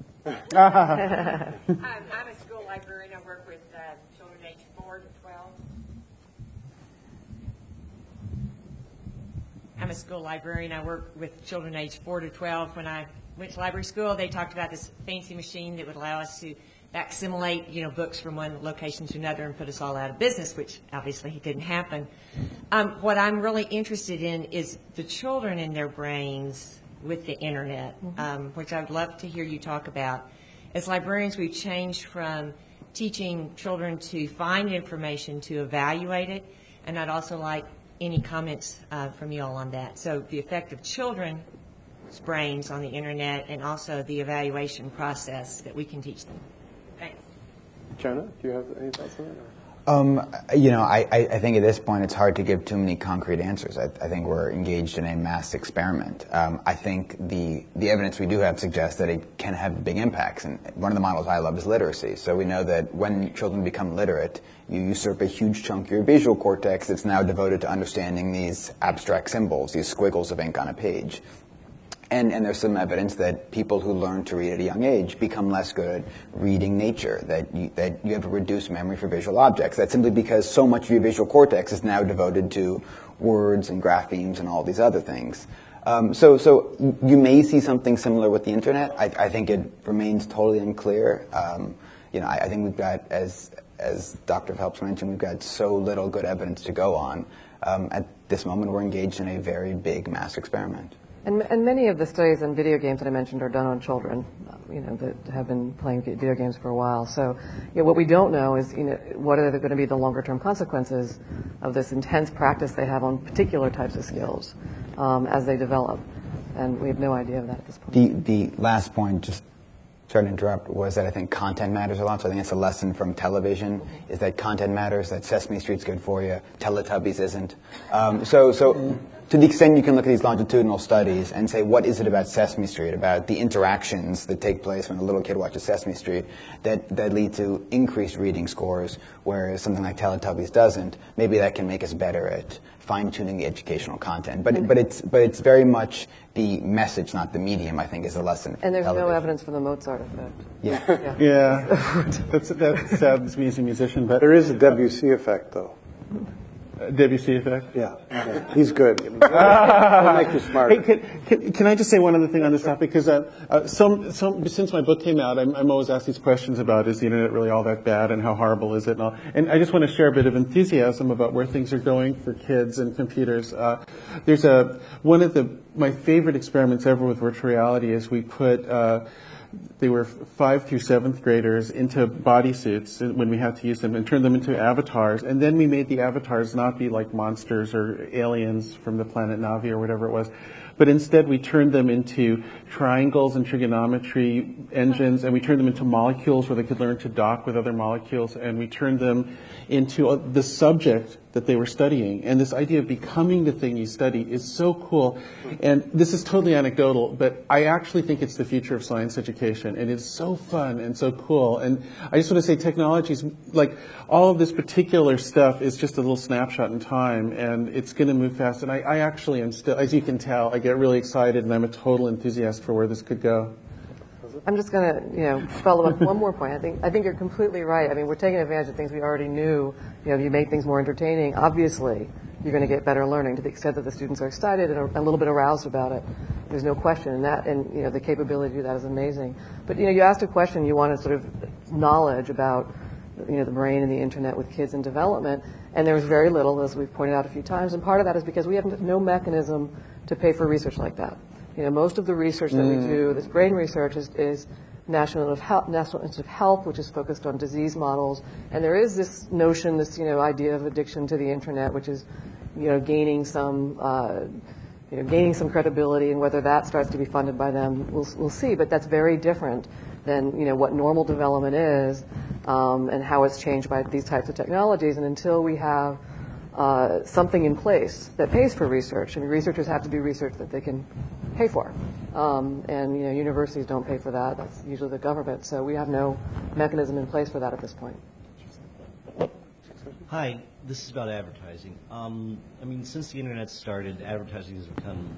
[SPEAKER 6] I'm a school librarian. I work with children aged 4 to 12. I'm a school librarian. I work with children aged 4 to 12. When I went to library school, they talked about this fancy machine that would allow us to facsimilate, books from one location to another and put us all out of business, which obviously didn't happen. What I'm really interested in is the children in their brains with the internet, which I would love to hear you talk about. As librarians, we've changed from teaching children to find information to evaluate it, and I'd also like any comments from you all on that. So the effect of children's brains on the internet, and also the evaluation process that we can teach them. Thanks.
[SPEAKER 1] Jonah, do you have any thoughts on
[SPEAKER 2] I think at this point it's hard to give too many concrete answers. I think we're engaged in a mass experiment. I think the evidence we do have suggests that it can have big impacts. And one of the models I love is literacy. So we know that when children become literate, you usurp a huge chunk of your visual cortex that's now devoted to understanding these abstract symbols, these squiggles of ink on a page. And there's some evidence that people who learn to read at a young age become less good at reading nature, that you have a reduced memory for visual objects. That's simply because so much of your visual cortex is now devoted to words and graphemes and all these other things. So you may see something similar with the internet. I think it remains totally unclear. I think we've got, as Dr. Phelps mentioned, we've got so little good evidence to go on. At this moment, we're engaged in a very big mass experiment.
[SPEAKER 3] And many of the studies on video games that I mentioned are done on children, that have been playing video games for a while. So, what we don't know is, what are going to be the longer-term consequences of this intense practice they have on particular types of skills as they develop. And we have no idea of that at this point.
[SPEAKER 2] The last point, just sorry to interrupt, was that I think content matters a lot. So I think it's a lesson from television, is that content matters, that Sesame Street's good for you, Teletubbies isn't. So to the extent you can look at these longitudinal studies and say, what is it about Sesame Street, about the interactions that take place when a little kid watches Sesame Street that lead to increased reading scores, whereas something like Teletubbies doesn't? Maybe that can make us better at fine-tuning the educational content. But it's very much the message, not the medium, I think, is a lesson.
[SPEAKER 3] And there's
[SPEAKER 2] television.
[SPEAKER 3] no evidence for the Mozart effect.
[SPEAKER 5] Yeah. That saddens me as a musician, but
[SPEAKER 4] There is a Debussy effect, though.
[SPEAKER 5] Debussy effect.
[SPEAKER 4] Yeah, he's good. He'll make you smarter.
[SPEAKER 5] Hey, can I just say one other thing on this topic? Because since my book came out, I'm always asked these questions about, is the internet really all that bad, and how horrible is it, and all. And I just want to share a bit of enthusiasm about where things are going for kids and computers. There's one of my favorite experiments ever with virtual reality is we put. They were 5th through 7th graders into bodysuits when we had to use them and turned them into avatars. And then we made the avatars not be like monsters or aliens from the planet Navi or whatever it was, but instead we turned them into triangles and trigonometry engines, and we turned them into molecules where they could learn to dock with other molecules, and we turned them into the subject that they were studying. And this idea of becoming the thing you study is so cool. And this is totally anecdotal, but I actually think it's the future of science education, and it's so fun and so cool. And I just want to say technologies, like all of this particular stuff is just a little snapshot in time, and it's going to move fast. And I actually am still, as you can tell, I get really excited, and I'm a total enthusiast for where this could go.
[SPEAKER 3] I'm just going to, follow up one more point. I think you're completely right. I mean, we're taking advantage of things we already knew. If you make things more entertaining, obviously you're going to get better learning to the extent that the students are excited and a little bit aroused about it. There's no question. And the capability to do that is amazing. But, you asked a question, you wanted sort of knowledge about, the brain and the internet with kids in development. And there was very little, as we've pointed out a few times. And part of that is because we have no mechanism to pay for research like that. Most of the research that we do, this brain research, is National Institute of Health, which is focused on disease models. And there is this notion, this idea of addiction to the internet, which is gaining some credibility, and whether that starts to be funded by them, we'll see. But that's very different than what normal development is, and how it's changed by these types of technologies. And until we have something in place that pays for research, and researchers have to do research that they can pay for. And universities don't pay for that. That's usually the government. So we have no mechanism in place for that at this point.
[SPEAKER 7] Hi, this is about advertising. Since the internet started, advertising has become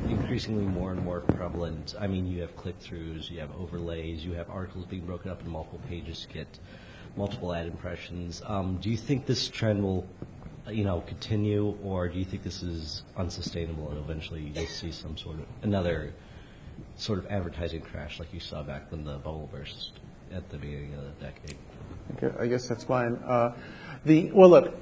[SPEAKER 7] increasingly more and more prevalent. You have click-throughs, you have overlays, you have articles being broken up in multiple pages to get multiple ad impressions. Do you think this trend will continue, or do you think this is unsustainable and eventually you'll see some another sort of advertising crash like you saw back when the bubble burst at the beginning of the decade?
[SPEAKER 5] Okay, I guess that's fine. Look,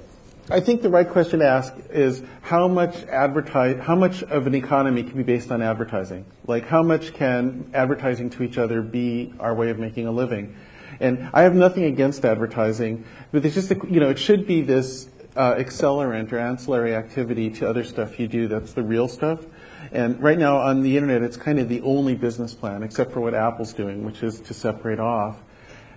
[SPEAKER 5] I think the right question to ask is how much of an economy can be based on advertising? Like, how much can advertising to each other be our way of making a living? And I have nothing against advertising, but it's just it should be this accelerant or ancillary activity to other stuff you do. That's the real stuff. And right now on the internet, it's kind of the only business plan, except for what Apple's doing, which is to separate off.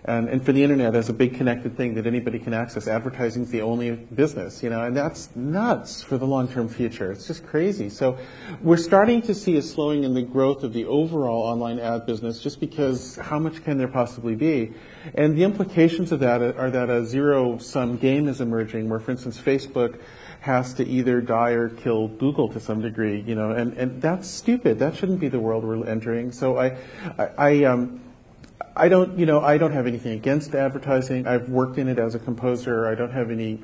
[SPEAKER 5] And for the internet as a big connected thing that anybody can access, advertising is the only business, and that's nuts for the long-term future. It's just crazy. So we're starting to see a slowing in the growth of the overall online ad business just because how much can there possibly be? And the implications of that are that a zero-sum game is emerging where, for instance, Facebook has to either die or kill Google to some degree, and that's stupid. That shouldn't be the world we're entering. So I don't have anything against advertising. I've worked in it as a composer. I don't have any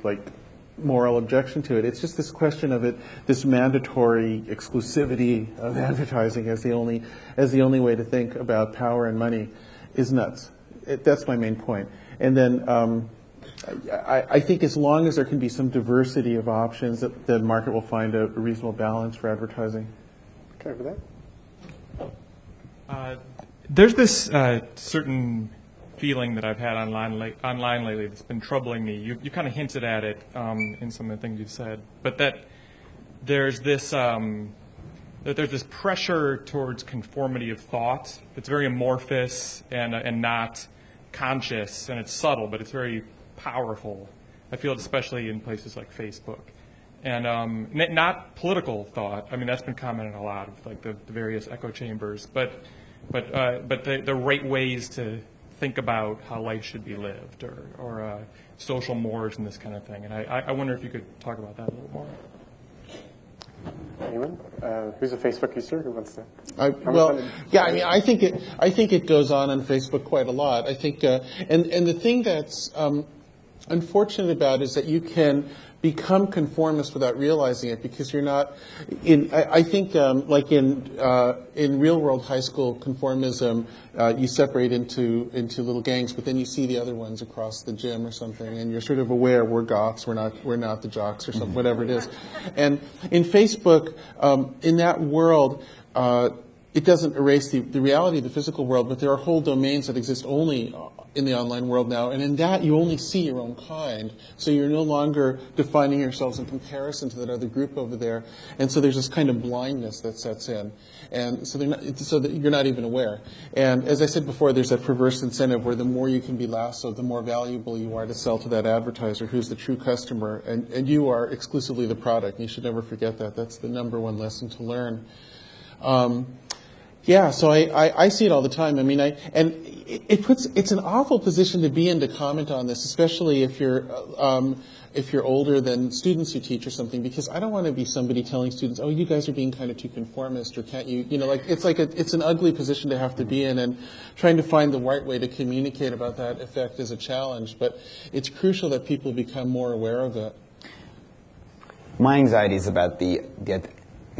[SPEAKER 5] moral objection to it. It's just this question of this mandatory exclusivity of advertising as the only way to think about power and money is nuts. That's my main point. And then I think as long as there can be some diversity of options, that the market will find a reasonable balance for advertising.
[SPEAKER 1] Okay, over there.
[SPEAKER 8] There's this certain feeling that I've had online lately that's been troubling me. You kind of hinted at it in some of the things you've said, but that there's this pressure towards conformity of thought. It's very amorphous and not conscious, and it's subtle, but it's very powerful. I feel it especially in places like Facebook. And not political thought. I mean, that's been commented a lot, of the various echo chambers, but the right ways to think about how life should be lived, or social mores and this kind of thing. And I wonder if you could talk about that a little more.
[SPEAKER 1] Anyone? Who's a Facebook user who wants to?
[SPEAKER 5] I think it goes on Facebook quite a lot. I think, and the thing that's unfortunate about is that you can become conformist without realizing it because you're not in. I think in real world high school conformism, you separate into little gangs, but then you see the other ones across the gym or something, and you're sort of aware we're goths, we're not the jocks or something, whatever it is. And in Facebook, in that world, it doesn't erase the reality of the physical world, but there are whole domains that exist only in the online world now, and in that you only see your own kind, so you're no longer defining yourselves in comparison to that other group over there, and so there's this kind of blindness that sets in, and so that you're not even aware. And as I said before, there's that perverse incentive where the more you can be lassoed, the more valuable you are to sell to that advertiser who's the true customer, and you are exclusively the product. You should never forget that. That's the number one lesson to learn. So I see it all the time. I mean, it's an awful position to be in to comment on this, especially if you're older than students you teach or something, because I don't want to be somebody telling students, oh, you guys are being kind of too conformist, or can't you, it's an ugly position to have to be in, and trying to find the right way to communicate about that effect is a challenge, but it's crucial that people become more aware of it.
[SPEAKER 2] My anxiety is about the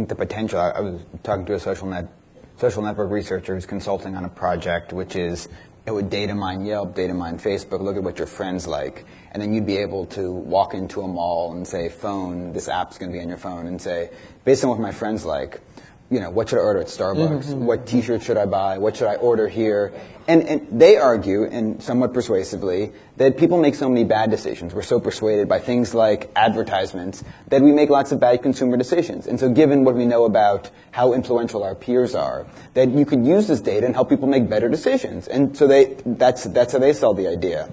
[SPEAKER 2] potential. I was talking to a social network researcher who's consulting on a project which is, it would data mine Yelp, data mine Facebook, look at what your friends like, and then you'd be able to walk into a mall and say, phone, this app's going to be on your phone, and say, based on what my friends like, what should I order at Starbucks? Mm-hmm. What T-shirt should I buy? What should I order here? And they argue, and somewhat persuasively, that people make so many bad decisions. We're so persuaded by things like advertisements that we make lots of bad consumer decisions. And so given what we know about how influential our peers are, that you could use this data and help people make better decisions. And so that's how they sell the idea.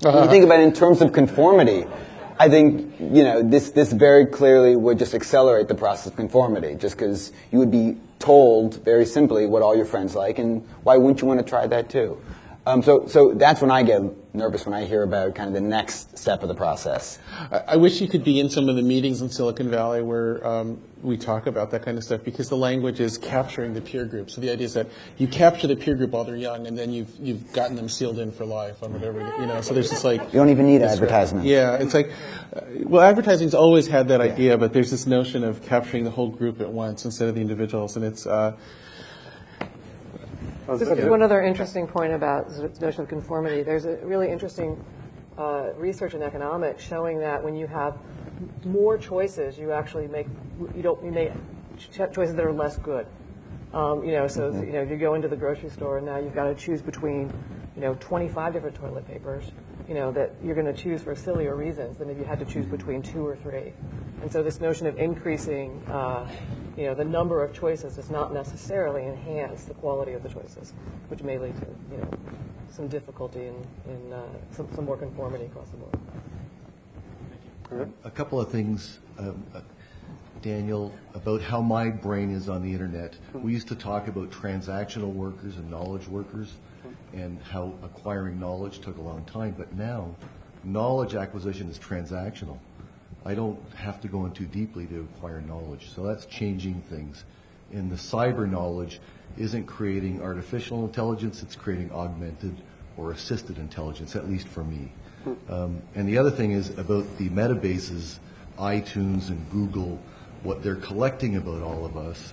[SPEAKER 2] When you think about it in terms of conformity, I think, this very clearly would just accelerate the process of conformity, just because you would be told very simply what all your friends like, and why wouldn't you want to try that too? So that's when I get nervous, when I hear about kind of the next step of the process.
[SPEAKER 5] I wish you could be in some of the meetings in Silicon Valley where we talk about that kind of stuff, because the language is capturing the peer group. So the idea is that you capture the peer group while they're young, and then you've gotten them sealed in for life on whatever, So there's this you
[SPEAKER 2] don't even need advertisement.
[SPEAKER 5] Yeah, it's advertising's always had that idea, but there's this notion of capturing the whole group at once instead of the individuals, and it's.
[SPEAKER 3] Just one other interesting point about the notion of conformity. There's a really interesting research in economics showing that when you have more choices, you actually make choices that are less good. You go into the grocery store and now you've got to choose between 25 different toilet papers. that you're going to choose for sillier reasons than if you had to choose between 2 or 3. And so this notion of increasing, the number of choices does not necessarily enhance the quality of the choices, which may lead to, some difficulty in some more conformity across the board.
[SPEAKER 9] A couple of things, Daniel, about how my brain is on the internet. We used to talk about transactional workers and knowledge workers and how acquiring knowledge took a long time, but now knowledge acquisition is transactional. I don't have to go in too deeply to acquire knowledge, so that's changing things. And the cyber knowledge isn't creating artificial intelligence, it's creating augmented or assisted intelligence, at least for me. And the other thing is about the metabases, iTunes and Google, what they're collecting about all of us.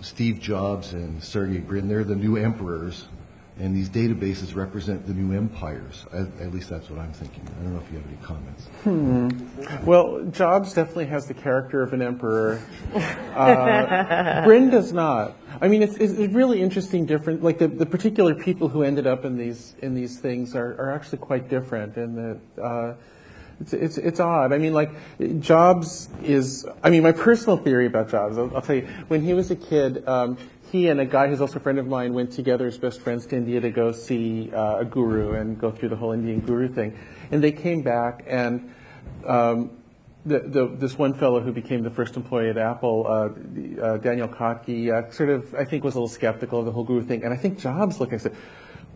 [SPEAKER 9] Steve Jobs and Sergey Brin, they're the new emperors, and these databases represent the new empires. At least that's what I'm thinking. I don't know if you have any comments.
[SPEAKER 5] Well, Jobs definitely has the character of an emperor. Brin does not. I mean, it's really interesting. Different, like the particular people who ended up in these things are actually quite different, and that it's odd. I mean, like Jobs is. I mean, my personal theory about Jobs. I'll tell you. When he was a kid, he and a guy who's also a friend of mine went together as best friends to India to go see a guru and go through the whole Indian guru thing. And they came back, and this one fellow who became the first employee at Apple, Daniel Kotke, sort of, I think, was a little skeptical of the whole guru thing. And I think Jobs looked and said,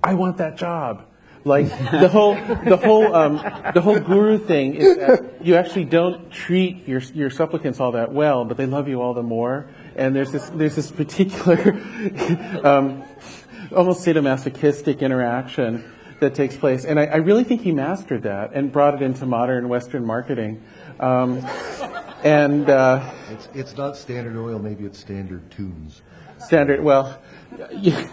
[SPEAKER 5] "I want that job." Like the whole guru thing is that you actually don't treat your supplicants all that well, but they love you all the more. And there's this particular almost sadomasochistic interaction that takes place, and I really think he mastered that and brought it into modern Western marketing.
[SPEAKER 9] It's not Standard Oil, maybe it's Standard Tunes.
[SPEAKER 5] Standard, well, yeah,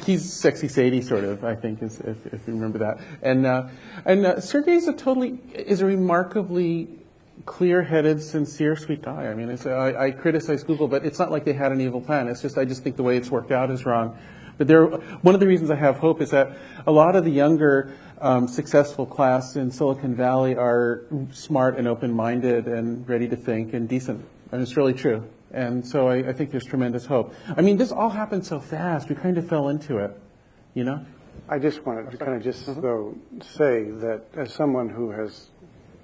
[SPEAKER 5] he's Sexy Sadie, sort of, I think, if you remember that. And Sergey is a remarkably clear-headed, sincere, sweet guy. I mean, I criticize Google, but it's not like they had an evil plan. It's just I just think the way it's worked out is wrong. But one of the reasons I have hope is that a lot of the younger, successful class in Silicon Valley are smart and open-minded and ready to think and decent. And it's really true. And so I think there's tremendous hope. I mean, this all happened so fast. We kind of fell into it,
[SPEAKER 4] I just wanted to kind of just, though, say that as someone who has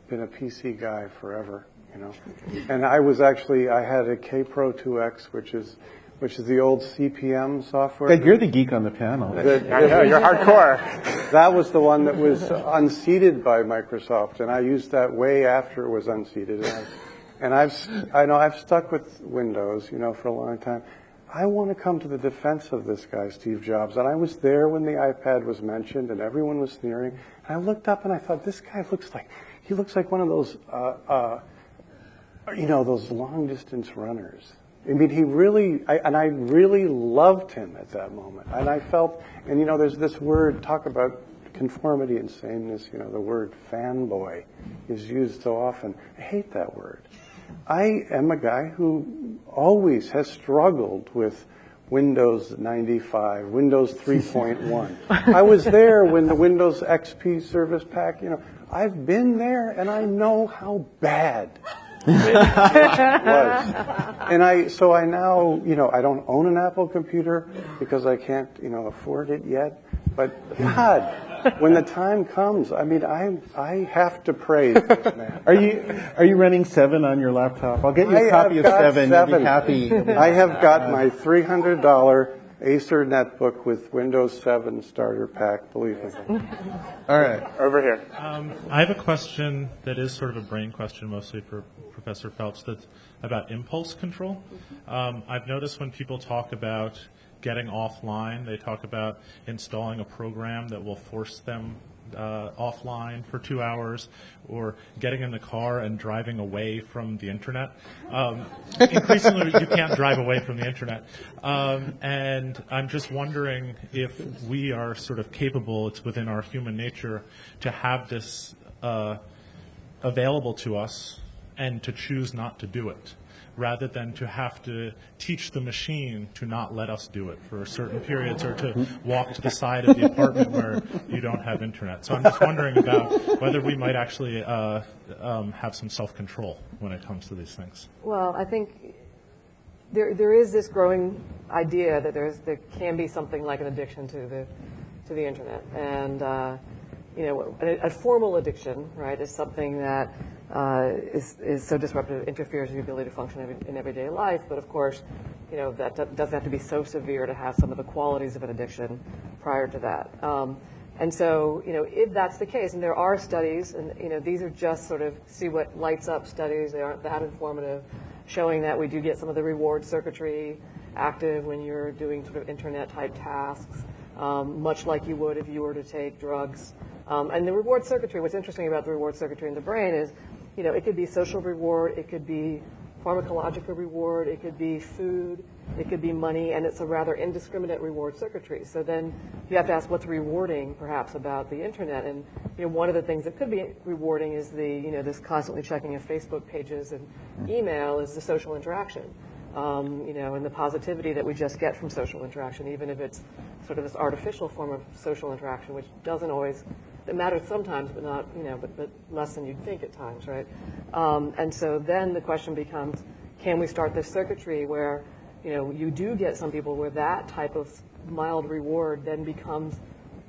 [SPEAKER 4] been a PC guy forever, and I had a K-Pro 2X, which is the old CPM software.
[SPEAKER 5] Ed, you're the geek on the panel.
[SPEAKER 1] I know, you're hardcore.
[SPEAKER 4] That was the one that was unseated by Microsoft, and I used that way after it was unseated. And I've stuck with Windows, for a long time. I want to come to the defense of this guy, Steve Jobs. And I was there when the iPad was mentioned, and everyone was sneering. And I looked up and I thought, this guy looks like one of those, those long distance runners. I mean, I really loved him at that moment. And I felt, and there's this word, talk about conformity and sameness, the word fanboy is used so often. I hate that word. I am a guy who always has struggled with Windows 95, Windows 3.1. I was there when the Windows XP Service Pack, I've been there and I know how bad it was. And so I now, I don't own an Apple computer because I can't, afford it yet. But God, when the time comes, I mean, I have to praise this man.
[SPEAKER 5] Are you running 7 on your laptop? I'll get you a copy of 7. You'll be happy.
[SPEAKER 4] I have got my $300 Acer netbook with Windows 7 starter pack, believe me.
[SPEAKER 5] All right.
[SPEAKER 1] Over here.
[SPEAKER 10] I have a question that is sort of a brain question, mostly for Professor Phelps, that's about impulse control. I've noticed when people talk about getting offline, they talk about installing a program that will force them offline for 2 hours, or getting in the car and driving away from the internet. Increasingly, you can't drive away from the internet. And I'm just wondering if we are sort of capable, it's within our human nature, to have this available to us and to choose not to do it. rather than to have to teach the machine to not let us do it for certain periods or to walk to the side of the apartment where you don't have internet. So I'm just wondering about whether we might actually have some self-control when it comes to these things.
[SPEAKER 3] Well, I think there is this growing idea that there can be something like an addiction to the internet, and a formal addiction, right, is something that is so disruptive, it interferes with your ability to function in everyday life. But of course, that doesn't have to be so severe to have some of the qualities of an addiction prior to that. And so, if that's the case, and there are studies, and these are just sort of see what lights up studies, they aren't that informative, showing that we do get some of the reward circuitry active when you're doing sort of internet-type tasks, much like you would if you were to take drugs. And the reward circuitry, what's interesting about the reward circuitry in the brain is, it could be social reward, it could be pharmacological reward, it could be food, it could be money, and it's a rather indiscriminate reward circuitry. So then you have to ask what's rewarding, perhaps, about the internet. And one of the things that could be rewarding is this constantly checking of Facebook pages and email is the social interaction. And the positivity that we just get from social interaction, even if it's sort of this artificial form of social interaction, which doesn't always, it matters sometimes, but not, but less than you'd think at times, right? And so then the question becomes, can we start this circuitry where, you do get some people where that type of mild reward then becomes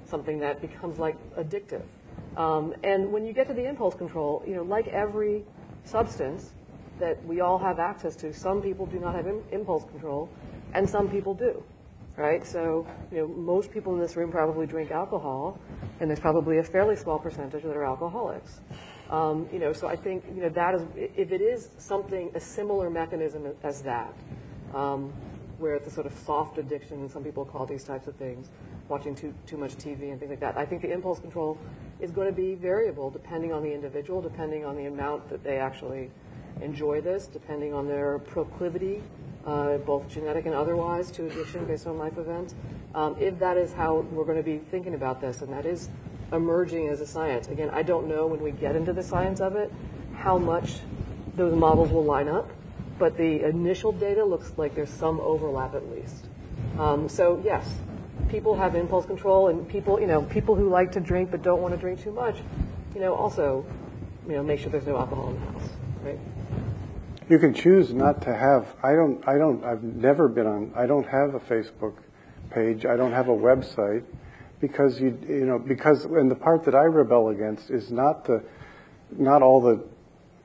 [SPEAKER 3] something that becomes like addictive. And when you get to the impulse control, like every substance that we all have access to, some people do not have impulse control, and some people do, right? So, most people in this room probably drink alcohol, and there's probably a fairly small percentage that are alcoholics. So I think, that is, if it is something, a similar mechanism as that, where it's a sort of soft addiction, and some people call these types of things, watching too much TV and things like that. I think the impulse control is going to be variable depending on the individual, depending on the amount that they actually enjoy this, depending on their proclivity, both genetic and otherwise, to addiction based on life events. If that is how we're going to be thinking about this, and that is emerging as a science. Again, I don't know when we get into the science of it how much those models will line up, but the initial data looks like there's some overlap at least. So yes, people have impulse control, and people who like to drink but don't want to drink too much, also, make sure there's no alcohol in the house, right?
[SPEAKER 4] You can choose not to have. I've never been on. I don't have a Facebook page. I don't have a website because and the part that I rebel against is not all the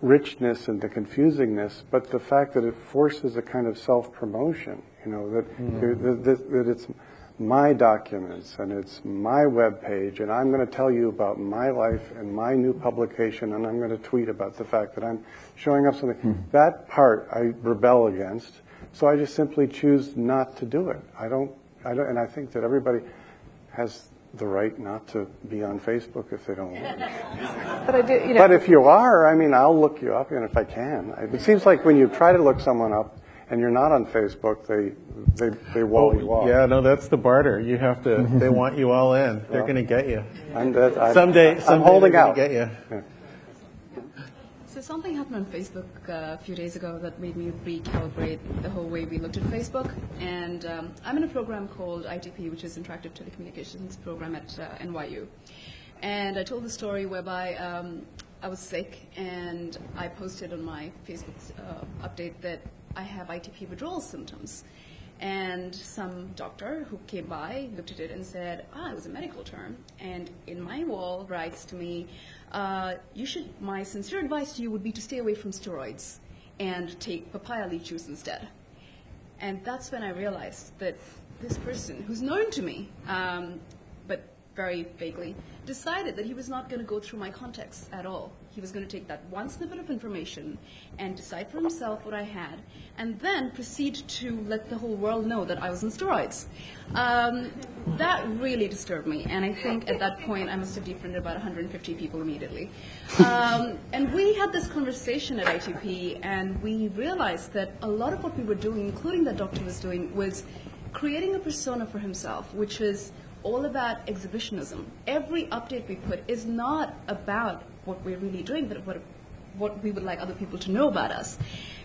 [SPEAKER 4] richness and the confusingness, but the fact that it forces a kind of self-promotion. That it's my documents and it's my web page, and I'm going to tell you about my life and my new publication, and I'm going to tweet about the fact that I'm showing up something. That part I rebel against, so I just simply choose not to do it. I don't, and I think that everybody has the right not to be on Facebook if they don't want to.
[SPEAKER 3] But I do,
[SPEAKER 4] But if you are, I'll look you up, and if I can. It seems like when you try to look someone up and you're not on Facebook, they wall you off.
[SPEAKER 5] Yeah, no, that's the barter. You have to. They want you all in. They're going to get you.
[SPEAKER 4] Someday I'm holding out.
[SPEAKER 5] Get you.
[SPEAKER 4] Yeah.
[SPEAKER 11] So something happened on Facebook a few days ago that made me recalibrate the whole way we looked at Facebook. And I'm in a program called ITP, which is Interactive Telecommunications Program at NYU. And I told the story whereby I was sick, and I posted on my Facebook update that I have ITP withdrawal symptoms. And some doctor who came by looked at it and said, it was a medical term. And in my wall writes to me, my sincere advice to you would be to stay away from steroids and take papaya leaf juice instead. And that's when I realized that this person, who's known to me, but very vaguely, decided that he was not going to go through my context at all. He was going to take that one snippet of information and decide for himself what I had, and then proceed to let the whole world know that I was on steroids. That really disturbed me, and I think at that point I must have defriended about 150 people immediately. And we had this conversation at ITP, and we realized that a lot of what we were doing, including that doctor was doing, was creating a persona for himself, which is all about exhibitionism. Every update we put is not about what we're really doing, but what we would like other people to know about us.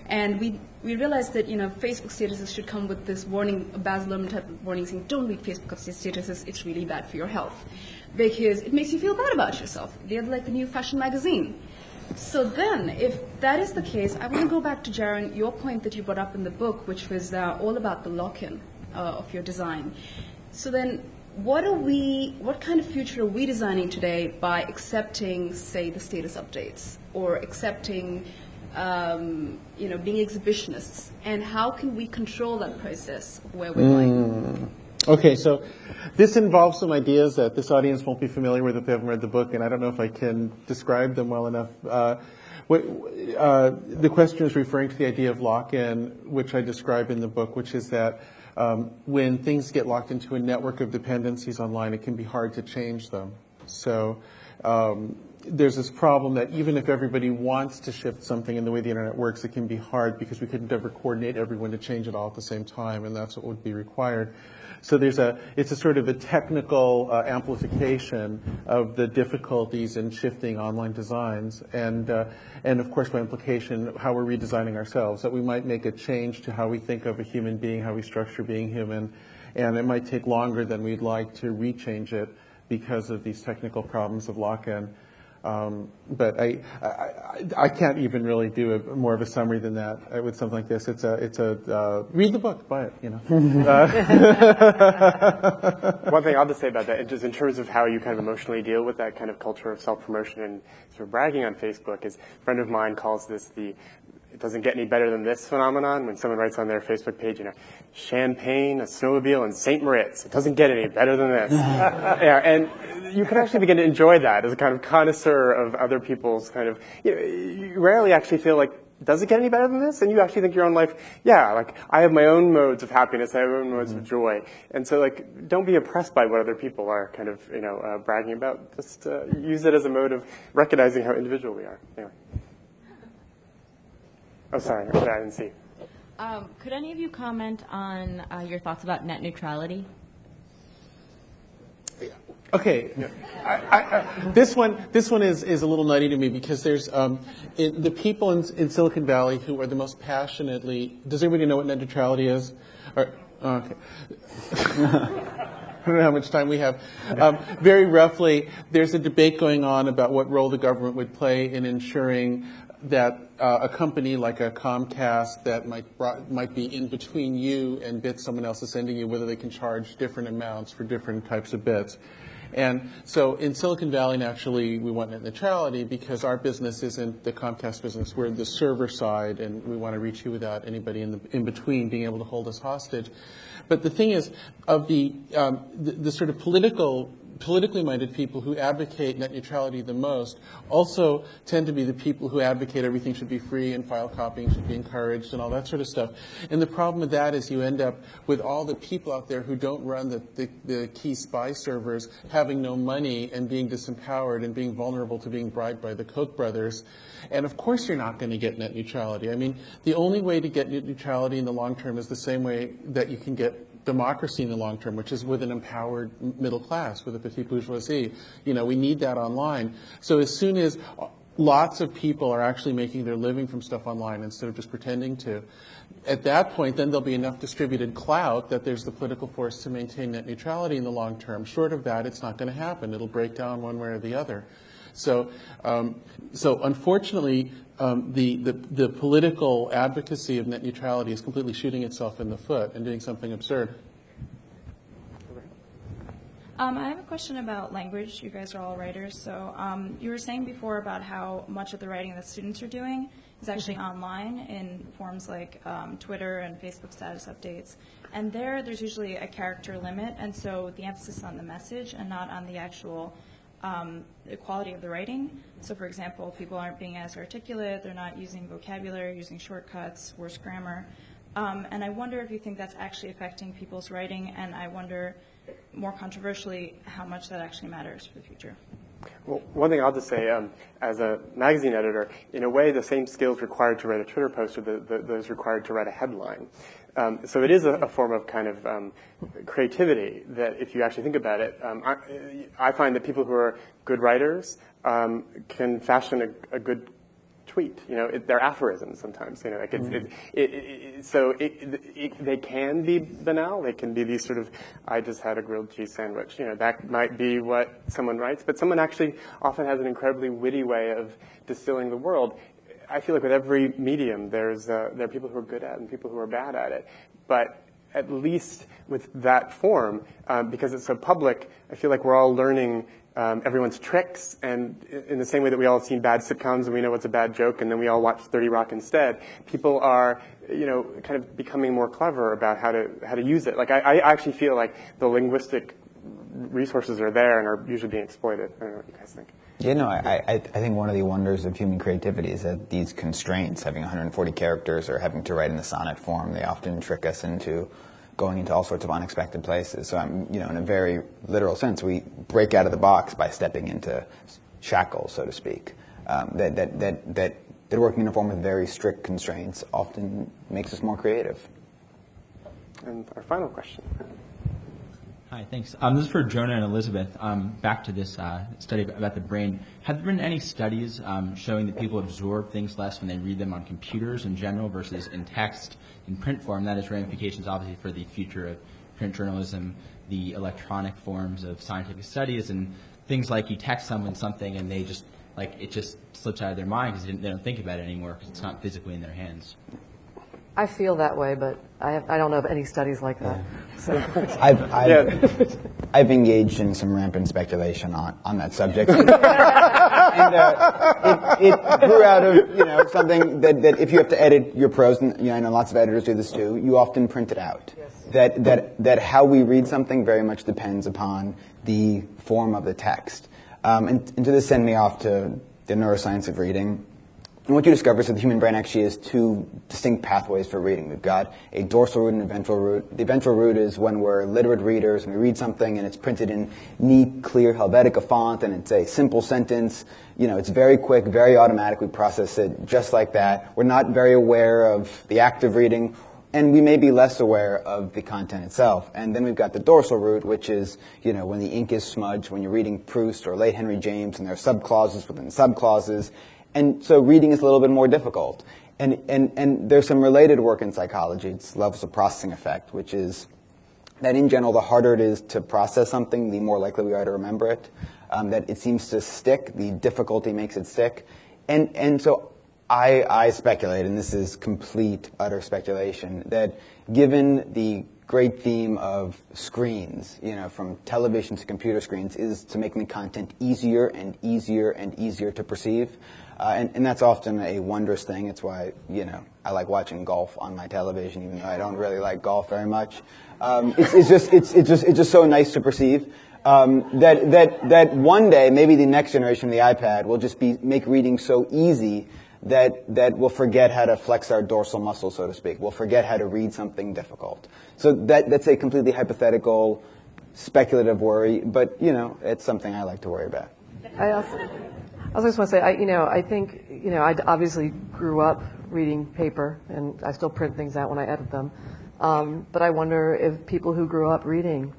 [SPEAKER 11] And we realized that, Facebook statuses should come with this warning, a Baz Luhrmann type of warning saying, don't read Facebook statuses, it's really bad for your health. Because it makes you feel bad about yourself. They're like the new fashion magazine. So then, if that is the case, I want to go back to, Jaron, your point that you brought up in the book, which was all about the lock-in of your design. So then, what kind of future are we designing today by accepting, say, the status updates, or accepting being exhibitionists, and how can we control that process where we're going?
[SPEAKER 5] Okay, so this involves some ideas that this audience won't be familiar with if they haven't read the book, and I don't know if I can describe them well enough. The question is referring to the idea of lock-in, which I describe in the book, which is that when things get locked into a network of dependencies online, it can be hard to change them. So there's this problem that even if everybody wants to shift something in the way the internet works, it can be hard because we couldn't ever coordinate everyone to change it all at the same time, and that's what would be required. So it's a sort of a technical amplification of the difficulties in shifting online designs, and of course by implication how we're redesigning ourselves. That we might make a change to how we think of a human being, how we structure being human, and it might take longer than we'd like to rechange it because of these technical problems of lock-in. But I can't even really do more of a summary than that with something like this. It's a read the book, buy it,
[SPEAKER 1] One thing I'll just say about that, just in terms of how you kind of emotionally deal with that kind of culture of self-promotion and sort of bragging on Facebook, is a friend of mine calls this it doesn't get any better than this phenomenon. When someone writes on their Facebook page, champagne, a snowmobile, and St. Moritz. It doesn't get any better than this. Yeah, and you can actually begin to enjoy that as a kind of connoisseur of other people's kind of, you rarely actually feel like, does it get any better than this? And you actually think your own life, yeah, like I have my own modes of happiness, I have my own modes of joy. And so like, don't be oppressed by what other people are kind of, bragging about. Just use it as a mode of recognizing how individual we are. Anyway. Oh, sorry, I didn't see.
[SPEAKER 12] Could any of you comment on your thoughts about net neutrality?
[SPEAKER 5] Okay, this one is a little nutty to me because there's the people in Silicon Valley who are the most passionately. Does everybody know what net neutrality is? Okay. I don't know how much time we have. Very roughly, there's a debate going on about what role the government would play in ensuring that a company like a Comcast that might be in between you and bits someone else is sending you, whether they can charge different amounts for different types of bits. And so in Silicon Valley, naturally, we want net neutrality because our business isn't the Comcast business. We're the server side, and we want to reach you without anybody in between being able to hold us hostage. But the thing is, of the sort of politically minded people who advocate net neutrality the most also tend to be the people who advocate everything should be free and file copying should be encouraged and all that sort of stuff. And the problem with that is you end up with all the people out there who don't run the key spy servers having no money and being disempowered and being vulnerable to being bribed by the Koch brothers. And of course you're not going to get net neutrality. I mean, the only way to get net neutrality in the long term is the same way that you can get democracy in the long term, which is with an empowered middle class, with a petit bourgeoisie. We need that online. So as soon as lots of people are actually making their living from stuff online instead of just pretending to, at that point, then there'll be enough distributed clout that there's the political force to maintain net neutrality in the long term. Short of that, it's not going to happen. It'll break down one way or the other. So unfortunately, the political advocacy of net neutrality is completely shooting itself in the foot and doing something absurd.
[SPEAKER 13] I have a question about language. You guys are all writers. So you were saying before about how much of the writing that students are doing is actually online in forms like Twitter and Facebook status updates. And there's usually a character limit, and so the emphasis is on the message and not on the actual the quality of the writing. So for example, people aren't being as articulate, they're not using vocabulary, using shortcuts, worse grammar. And I wonder if you think that's actually affecting people's writing, and I wonder, more controversially, how much that actually matters for the future.
[SPEAKER 1] Well, one thing I'll just say, as a magazine editor, in a way, the same skills required to write a Twitter post are those required to write a headline. So it is a form of kind of creativity that, if you actually think about it, I find that people who are good writers can fashion a good tweet. They're aphorisms sometimes. Like they can be banal. They can be these sort of, I just had a grilled cheese sandwich. That might be what someone writes, but someone actually often has an incredibly witty way of distilling the world. I feel like with every medium, there are people who are good at it and people who are bad at it. But at least with that form, because it's so public, I feel like we're all learning everyone's tricks, and in the same way that we all have seen bad sitcoms and we know what's a bad joke, and then we all watch 30 Rock instead, people are, kind of becoming more clever about how to use it. Like I actually feel like the linguistic resources are there and are usually being exploited. I don't know what you guys think.
[SPEAKER 2] Yeah, no, I think one of the wonders of human creativity is that these constraints, having 140 characters or having to write in the sonnet form, they often trick us into going into all sorts of unexpected places. So, in a very literal sense, we break out of the box by stepping into shackles, so to speak. That working in a form with very strict constraints often makes us more creative.
[SPEAKER 1] And our final question.
[SPEAKER 14] Hi, thanks. This is for Jonah and Elizabeth. Back to this study about the brain. Have there been any studies showing that people absorb things less when they read them on computers in general versus in text, in print form? That has ramifications, obviously, for the future of print journalism, the electronic forms of scientific studies, and things like you text someone something and they just, it just slips out of their mind because they don't think about it anymore because it's not physically in their hands.
[SPEAKER 3] I feel that way, but I don't know of any studies like that.
[SPEAKER 2] Yeah. So. I've engaged in some rampant speculation on that subject, and it grew out of something that if you have to edit your prose, and I know lots of editors do this too, you often print it out. Yes. That how we read something very much depends upon the form of the text, and to this send me off to the neuroscience of reading. And what you discover is that the human brain actually has two distinct pathways for reading. We've got a dorsal root and a ventral root. The ventral root is when we're literate readers and we read something and it's printed in neat, clear Helvetica font and it's a simple sentence. It's very quick, very automatic. We process it just like that. We're not very aware of the act of reading, and we may be less aware of the content itself. And then we've got the dorsal root, which is, when the ink is smudged, when you're reading Proust or late Henry James, and there are subclauses within subclauses. And so reading is a little bit more difficult. And there's some related work in psychology. It's levels of processing effect, which is that in general, the harder it is to process something, the more likely we are to remember it. That it seems to stick. The difficulty makes it stick. And so I speculate, and this is complete, utter speculation, that given the great theme of screens, from television to computer screens, is to making the content easier and easier and easier to perceive. And that's often a wondrous thing. It's why, I like watching golf on my television, even though I don't really like golf very much. It's just so nice to perceive. That one day, maybe the next generation of the iPad will just make reading so easy that we'll forget how to flex our dorsal muscle, so to speak. We'll forget how to read something difficult. So that's a completely hypothetical, speculative worry, but, it's something I like to worry about.
[SPEAKER 3] I also just want to say, I think, I obviously grew up reading paper, and I still print things out when I edit them. But I wonder if people who grew up reading,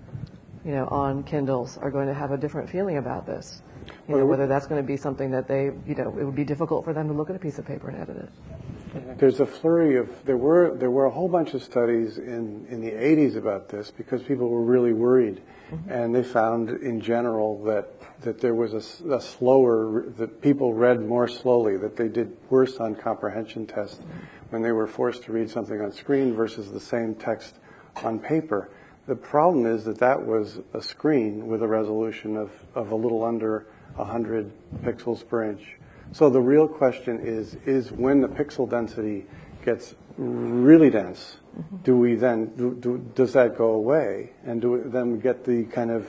[SPEAKER 3] on Kindles are going to have a different feeling about this. Whether that's going to be something that they, it would be difficult for them to look at a piece of paper and edit it.
[SPEAKER 4] There's a flurry of, there were a whole bunch of studies in the 80s about this because people were really worried. Mm-hmm. And they found in general that there was a slower, that people read more slowly, that they did worse on comprehension tests when they were forced to read something on screen versus the same text on paper. The problem is that was a screen with a resolution of a little under 100 pixels per inch. So the real question is when the pixel density gets really dense, do we then, does that go away? And do we then get the kind of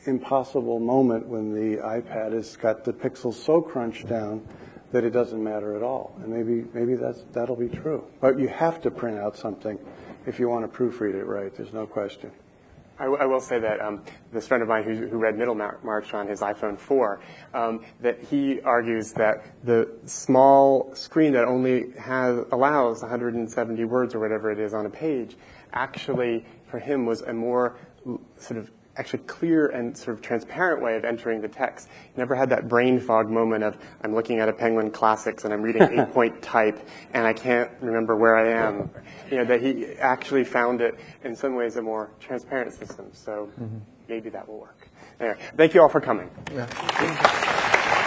[SPEAKER 4] impossible moment when the iPad has got the pixels so crunched down that it doesn't matter at all? And maybe that'll be true. But you have to print out something if you want to proofread it right. There's no question.
[SPEAKER 1] I will say that this friend of mine who read Middlemarch on his iPhone 4, that he argues that the small screen that only allows 170 words or whatever it is on a page, actually for him was a more sort of actually clear and sort of transparent way of entering the text. Never had that brain fog moment of I'm looking at a Penguin Classics and I'm reading 8-point type and I can't remember where I am. That he actually found it in some ways a more transparent system. So maybe that will work. Anyway, thank you all for coming.
[SPEAKER 4] Yeah.